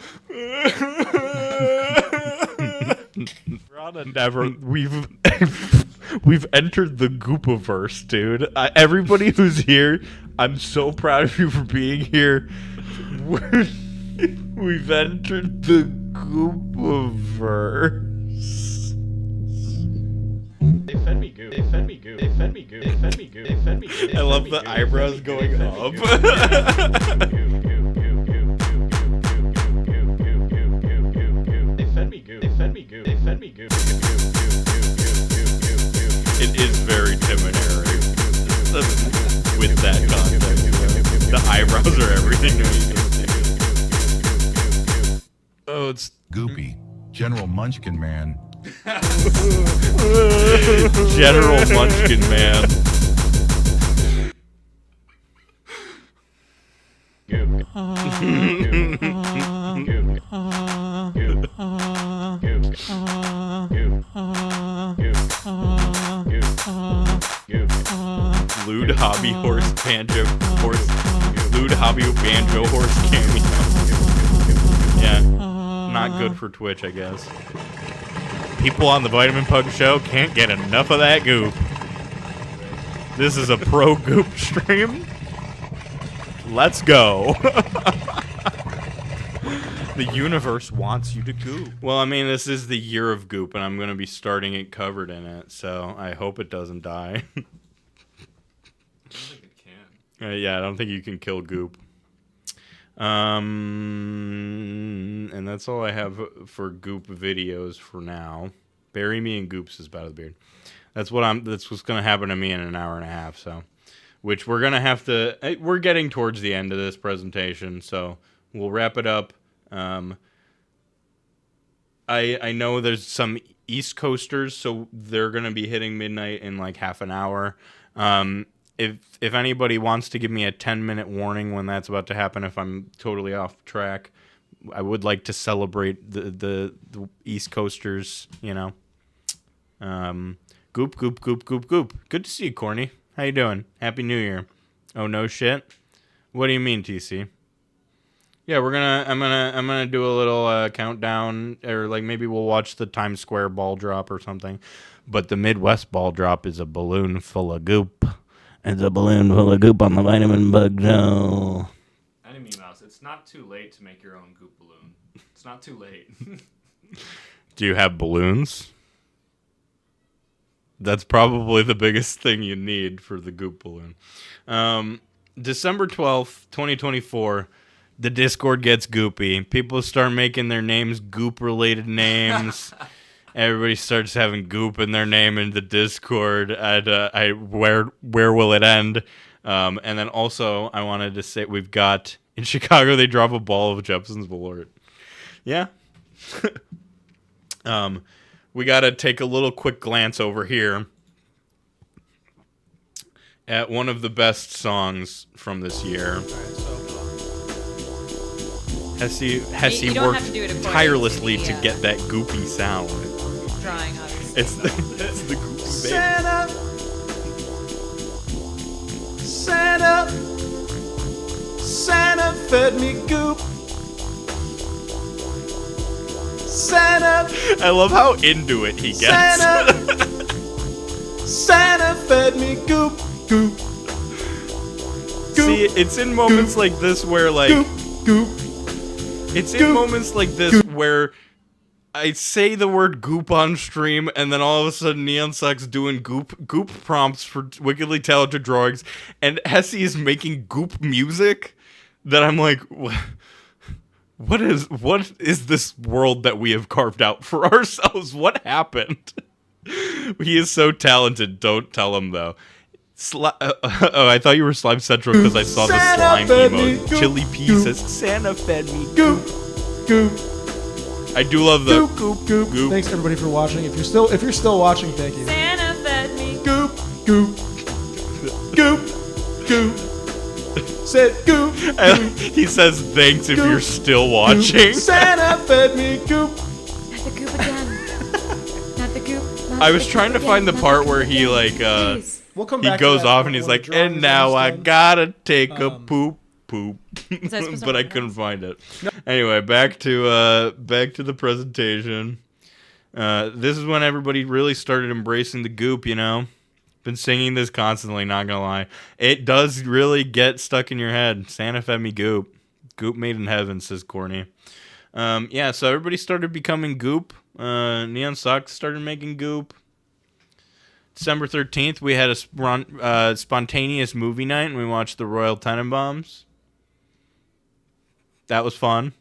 We've entered the Goopiverse, dude. Everybody who's here, I'm so proud of you for being here. We've entered the Goopiverse. They fed me Goop. They fed me Goop. They fed me Goop. They fed me I love the eyebrows going up. It is very Tim and Eric with that context. The eyebrows are everything. Oh, it's Goopy, General Munchkin Man. General Munchkin Man. Lewd hobby horse banjo horse. Lewd hobby banjo horse cameo. Yeah, not good for Twitch, I guess. People on the Vitamin Pug show can't get enough of that goop. This is a pro goop stream. Let's go. The universe wants you to goop. Well, I mean, this is the year of goop, and I'm going to be starting it covered in it, so I hope it doesn't die. I don't think it can. Yeah, I don't think you can kill goop. And that's all I have for goop videos for now. Bury me in goops is Battle of the Beard. That's what's going to happen to me in an hour and a half, so. Which we're going to have to... We're getting towards the end of this presentation, so we'll wrap it up. I know there's some East Coasters, so they're going to be hitting midnight in like half an hour. If anybody wants to give me a 10-minute warning when that's about to happen, if I'm totally off track, I would like to celebrate the East Coasters, you know. Goop, goop, goop, goop, goop. Good to see you, Corny. How you doing? Happy New Year. Oh, no shit? What do you mean, TC? Yeah, I'm gonna do a little countdown, or like maybe we'll watch the Times Square ball drop or something. But the Midwest ball drop is a balloon full of goop. It's a balloon full of goop on the Vitamin Bug show. Enemy Mouse, it's not too late to make your own Goop Balloon. It's not too late. Do you have balloons? That's probably the biggest thing you need for the Goop Balloon. December 12th, 2024, the Discord gets goopy. People start making their names goop-related names. Everybody starts having goop in their name in the Discord. Where will it end? And then also, I wanted to say we've got, in Chicago, they drop a ball of Jepson's Valort. Yeah. We got to take a little quick glance over here at one of the best songs from this year. Hesse worked tirelessly to get that goopy sound. Drawing up. It's the goopy Santa fed me goop. Santa. I love how into it he gets. Santa fed me goop. Goop. See, it's in moments like this where, like, goop. It's in moments like this where I say the word goop on stream, and then all of a sudden Neon Sucks doing goop prompts for Wickedly Talented Drawings, and Hesse is making goop music that I'm like, what is this world that we have carved out for ourselves? What happened? He is so talented. Don't tell him though. I thought you were Slime Central because I saw the slime emote. Chili P says Santa fed me goop. I do love the goop. Thanks everybody for watching. If you're still watching, thank you. Santa fed me goop. Said goop. He says thanks if you're still watching. Santa fed me goop. Not the goop again. Not the goop. I was trying to find the part where he like We'll come he back goes to that off and he's like, and now I gotta take a poop. But I couldn't find it. Anyway, back to the presentation. This is when everybody really started embracing the goop, you know. Been singing this constantly, not gonna lie. It does really get stuck in your head. Santa fed me goop. Goop made in heaven, says Corny. Yeah, so everybody started becoming goop. Neon Socks started making goop. December 13th, we had a spontaneous movie night, and we watched The Royal Tenenbaums. That was fun.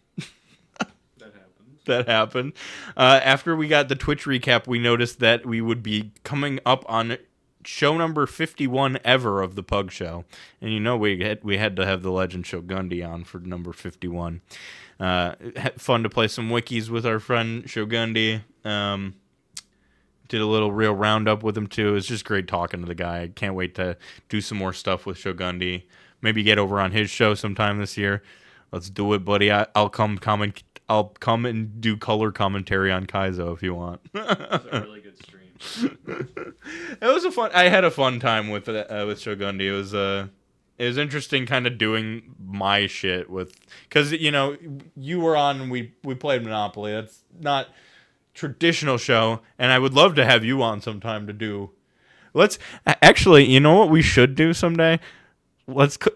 That happened. After we got the Twitch recap, we noticed that we would be coming up on show number 51 ever of the Pug Show. And you know we had to have the legend Shogundi on for number 51. Fun to play some wikis with our friend Shogundi. Did a little real roundup with him too. It's just great talking to the guy. I can't wait to do some more stuff with Shogundi. Maybe get over on his show sometime this year. Let's do it, buddy. I'll come and do color commentary on Kaizo if you want. It's a really good stream. It was I had a fun time with Shogundi. It was interesting, kind of doing my shit because you were on. And we played Monopoly. That's not traditional show, and I would love to have you on sometime to do. Let's actually. You know what we should do someday?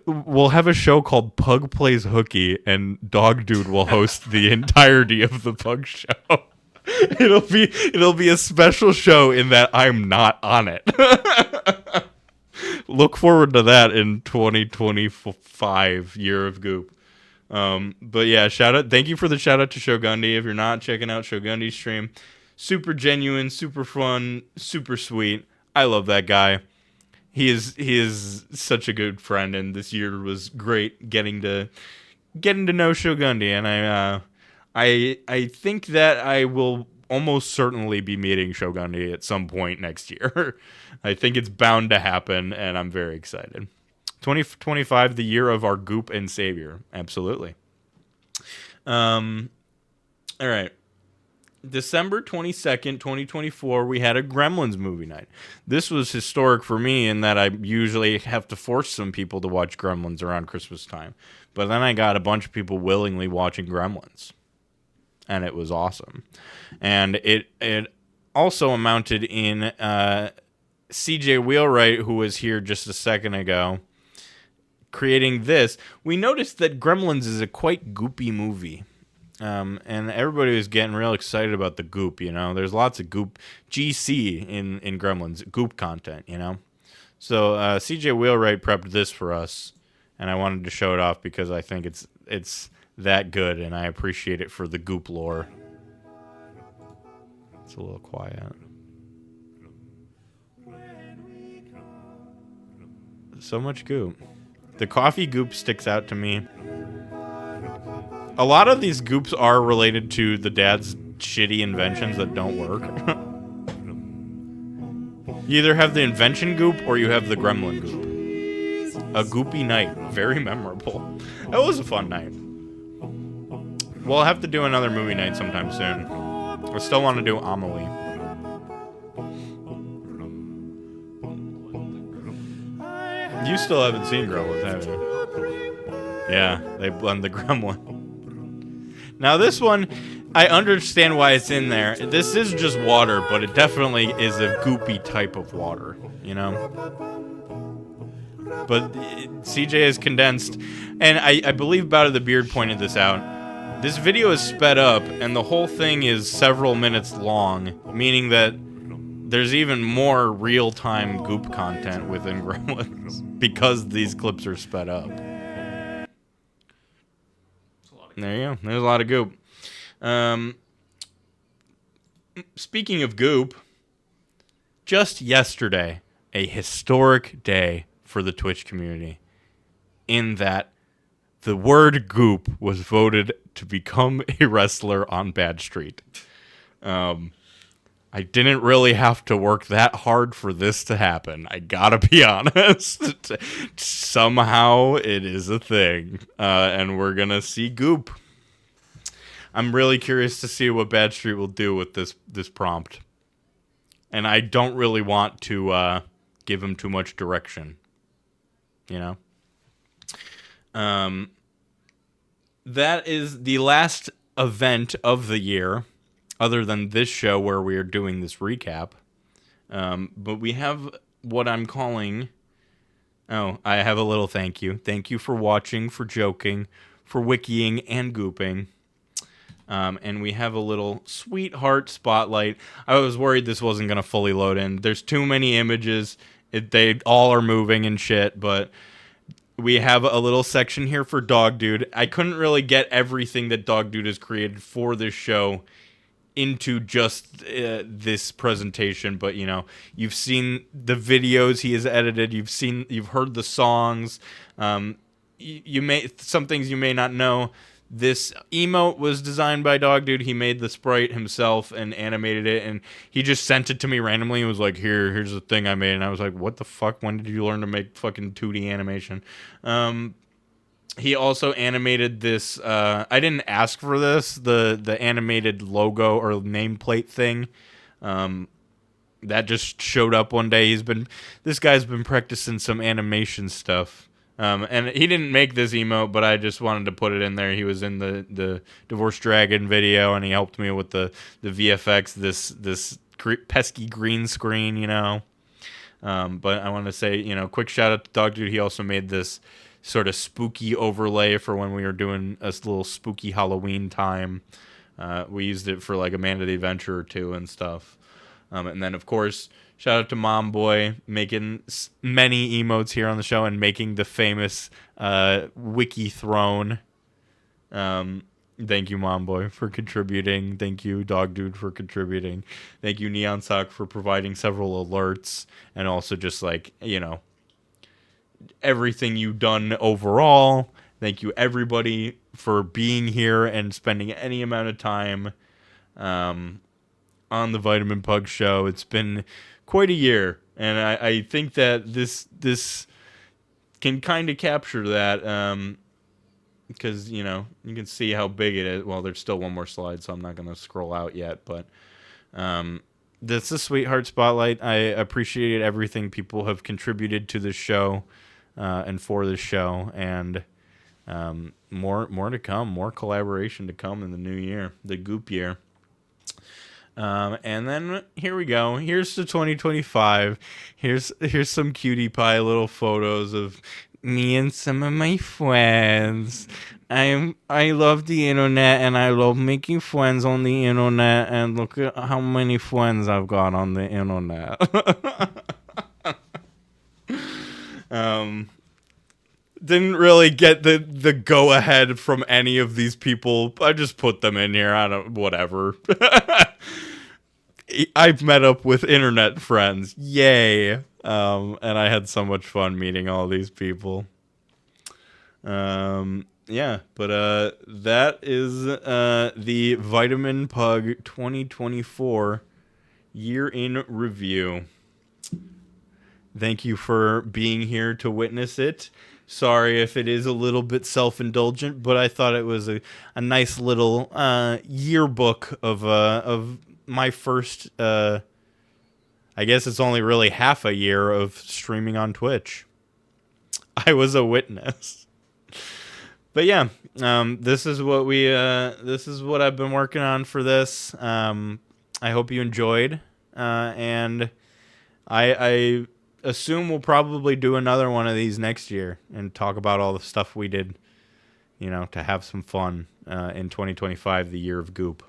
We'll have a show called Pug Plays Hooky, and Dogdvde will host the entirety of the Pug Show. It'll be a special show in that I'm not on it. Look forward to that in 2025 year of Goop. But yeah, thank you for the shout out to Shogundi. If you're not checking out Shogundi's stream, super genuine, super fun, super sweet. I love that guy. He is such a good friend, and this year was great getting to know Shogundi, and I think that I will almost certainly be meeting Shogundi at some point next year. I think it's bound to happen, and I'm very excited. 2025, the year of our Goop and Savior. Absolutely. All right. December 22nd, 2024, we had a Gremlins movie night. This was historic for me in that I usually have to force some people to watch Gremlins around Christmas time. But then I got a bunch of people willingly watching Gremlins. And it was awesome. And it also amounted in CJ Wheelwright, who was here just a second ago, creating this. We noticed that Gremlins is a quite goopy movie. And everybody was getting real excited about the Goop, There's lots of Goop GC in Gremlins, Goop content, So CJ Wheelwright prepped this for us, and I wanted to show it off because I think it's that good, and I appreciate it for the Goop lore. It's a little quiet. So much Goop. The coffee Goop sticks out to me. A lot of these Goops are related to the dad's shitty inventions that don't work. You either have the invention Goop or you have the gremlin Goop. A Goopy night. Very memorable. That was a fun night. We'll have to do another movie night sometime soon. I still want to do Amelie. You still haven't seen Gremlins, have you? Yeah, they blend the gremlin. Now this one, I understand why it's in there. This is just water, but it definitely is a goopy type of water, But CJ is condensed, and I believe Bout of the Beard pointed this out. This video is sped up, and the whole thing is several minutes long, meaning that there's even more real-time Goop content within Gremlins because these clips are sped up. There you go. There's a lot of Goop. Speaking of Goop, just yesterday, a historic day for the Twitch community, in that the word Goop was voted to become a wrestler on Bad Street. I didn't really have to work that hard for this to happen. I gotta be honest. Somehow it is a thing. And we're gonna see Goop. I'm really curious to see what Bad Street will do with this prompt. And I don't really want to give him too much direction. That is the last event of the year, other than this show where we are doing this recap. But we have what I'm calling... Oh, I have a little thank you. Thank you for watching, for joking, for wikiing, and gooping. And we have a little sweetheart spotlight. I was worried this wasn't going to fully load in. There's too many images. They all are moving and shit, but we have a little section here for Dogdvde. I couldn't really get everything that Dogdvde has created for this show into just this presentation, but you know, you've seen the videos he has edited, you've heard the songs. You may, some things you may not know. This emote was designed by Dogdvde. He made the sprite himself and animated it, and he just sent it to me randomly and was like, here's the thing I made. And I was like, what the fuck? When did you learn to make fucking 2D animation? He also animated this. I didn't ask for this. The animated logo or nameplate thing. That just showed up one day. This guy's been practicing some animation stuff. And he didn't make this emote, but I just wanted to put it in there. He was in the Divorce Dragon video, and he helped me with the VFX. This pesky green screen, you know. But I want to say, you know, quick shout out to Dogdvde. He also made this sort of spooky overlay for when we were doing a little spooky Halloween time. We used it for like Amanda the Adventure or two and stuff. And then, of course, shout out to Mom Boy making many emotes here on the show and making the famous Wiki Throne. Thank you, Mom Boy, for contributing. Thank you, Dogdvde, for contributing. Thank you, Neon Sock, for providing several alerts. And also just like, you know, everything you've done overall. Thank you, everybody, for being here and spending any amount of time on the Vitamin Pug Show. It's been quite a year, and I think that this can kind of capture that, because, you know, you can see how big it is. Well, there's still one more slide, so I'm not going to scroll out yet, but this is a Sweetheart Spotlight. I appreciate everything people have contributed to this show and for this show, and more to come, more collaboration to come in the new year, the Goop year. And then here we go. Here's the 2025. Here's some cutie pie little photos of me and some of my friends. I love the internet, and I love making friends on the internet, and look at how many friends I've got on the internet. Didn't really get the go ahead from any of these people. I just put them in here. Whatever. I've met up with internet friends. Yay. And I had so much fun meeting all these people. Yeah, but that is the Vitamin Pug 2024 year in review. Thank you for being here to witness it. Sorry if it is a little bit self-indulgent, but I thought it was a nice little yearbook of my first, I guess it's only really half a year of streaming on Twitch. I was a witness. But yeah, this is what I've been working on for this. I hope you enjoyed, and I assume we'll probably do another one of these next year and talk about all the stuff we did, you know, to have some fun in 2025, the year of Goop.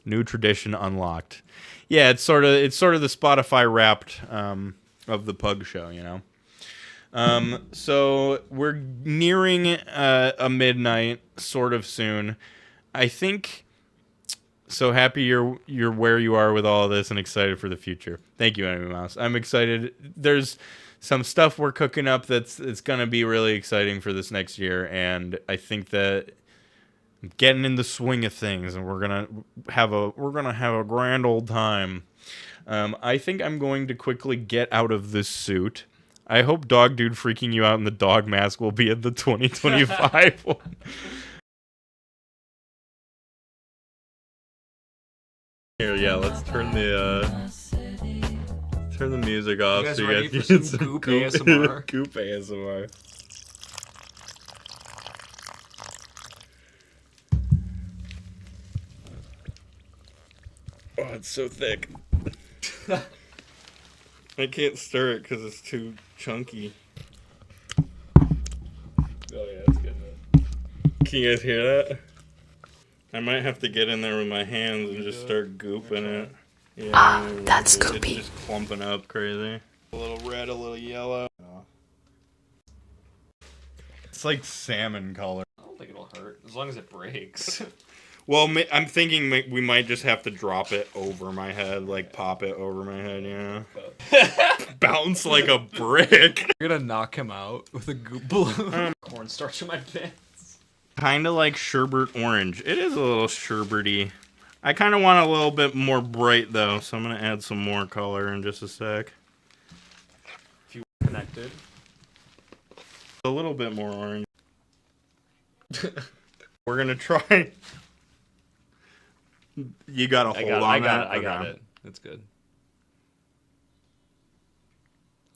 New tradition unlocked. Yeah, it's sort of the Spotify Wrapped of the Pug Show, you know. So we're nearing a midnight sort of soon. I think. So happy you're where you are with all of this and excited for the future. Thank you, Enemy Mouse. I'm excited. There's some stuff we're cooking up it's gonna be really exciting for this next year, and I think that I'm getting in the swing of things, and we're gonna have a grand old time. I think I'm going to quickly get out of this suit. I hope Dogdvde freaking you out in the dog mask will be in the 2025 one. Here, yeah, let's turn the music off so you guys can get some Goop ASMR. Goop ASMR. Oh, it's so thick. I can't stir it because it's too chunky. Oh yeah, that's good. Can you guys hear that? I might have to get in there with my hands and just start gooping it. Yeah, that's Goopy. It's just clumping up crazy. A little red, a little yellow. It's like salmon color. I don't think it'll hurt as long as it breaks. Well, I'm thinking we might just have to drop it over my head, like pop it over my head, yeah. Bounce like a brick. You're gonna knock him out with a goop balloon. Cornstarch in my pants. Kind of like sherbet orange. It is a little sherbety. I kind of want a little bit more bright though, so I'm gonna add some more color in just a sec. If you connected. A little bit more orange. We're gonna try. You gotta hold on. I got it. It's good.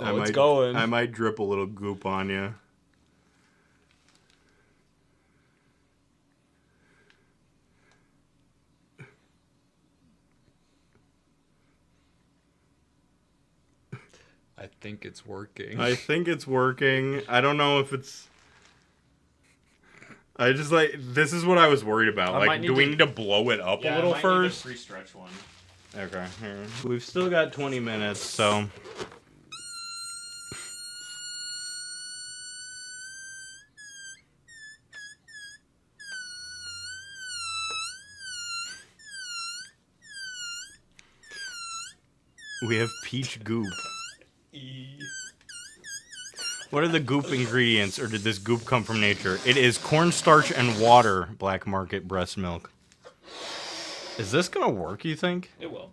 It's going. I might drip a little goop on you. I think it's working. I think it's working. I don't know if it's... I just like... This is what I was worried about. Like, do we need to blow it up a little first? Free stretch one. Okay. Here. We've still got 20 minutes, so... We have peach goop. What are the goop ingredients, or did this goop come from nature? It is cornstarch and water, black market breast milk. Is this gonna work, you think? It will.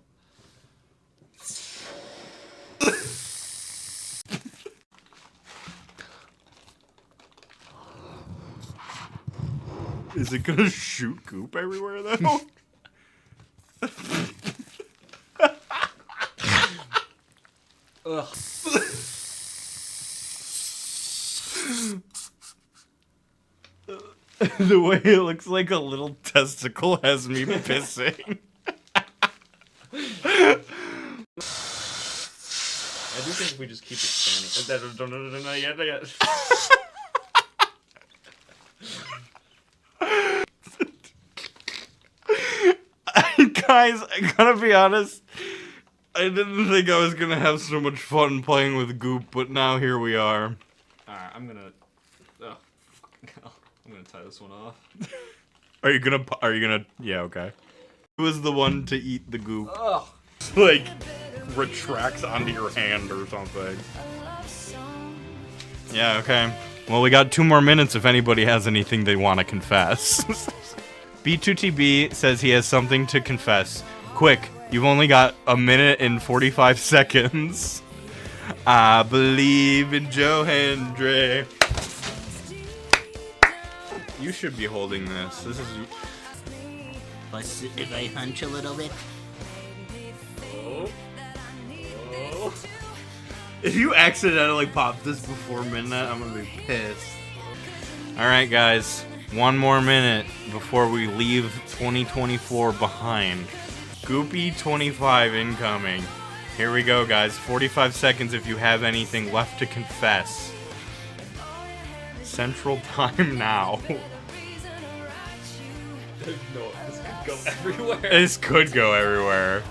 Is it gonna shoot goop everywhere, though? Ugh. The way it looks like a little testicle has me pissing. I do think if we just keep expanding. No, yeah. Guys, I gotta be honest. I didn't think I was gonna have so much fun playing with goop, but now here we are. Alright, I'm gonna tie this one off. Are you gonna? Yeah, okay. Who was the one to eat the goop? Ugh. Like, retracts onto your hand or something. Yeah, okay. Well, we got 2 more minutes if anybody has anything they want to confess. B2TB says he has something to confess. Quick, you've only got 1 minute and 45 seconds. I believe in Joe Hendry. You should be holding this. This is... If I hunch a little bit. Oh. If you accidentally pop this before midnight, I'm gonna be pissed. Alright, guys. 1 more minute before we leave 2024 behind. Goopy 25 incoming. Here we go, guys. 45 seconds if you have anything left to confess. Central time now. No, this could go everywhere. This could go everywhere.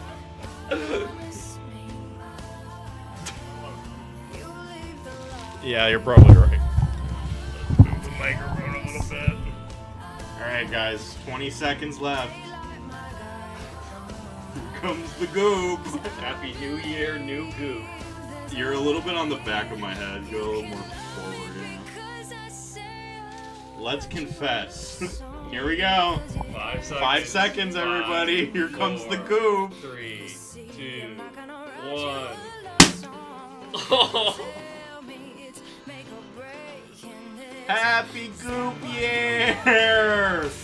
Yeah, you're probably right. Move the microphone a little bit. Alright, guys. 20 seconds left. Here comes the goop. Happy New Year, new goop. You're a little bit on the back of my head. Go a little more forward, yeah. Let's confess. Here we go. 5 seconds. 5 seconds, everybody. Here comes the goop. 3, 2, 1. Happy goop years!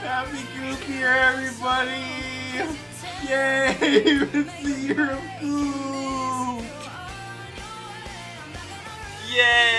Happy goop year, everybody! Yay! It's the year of goop! Yay!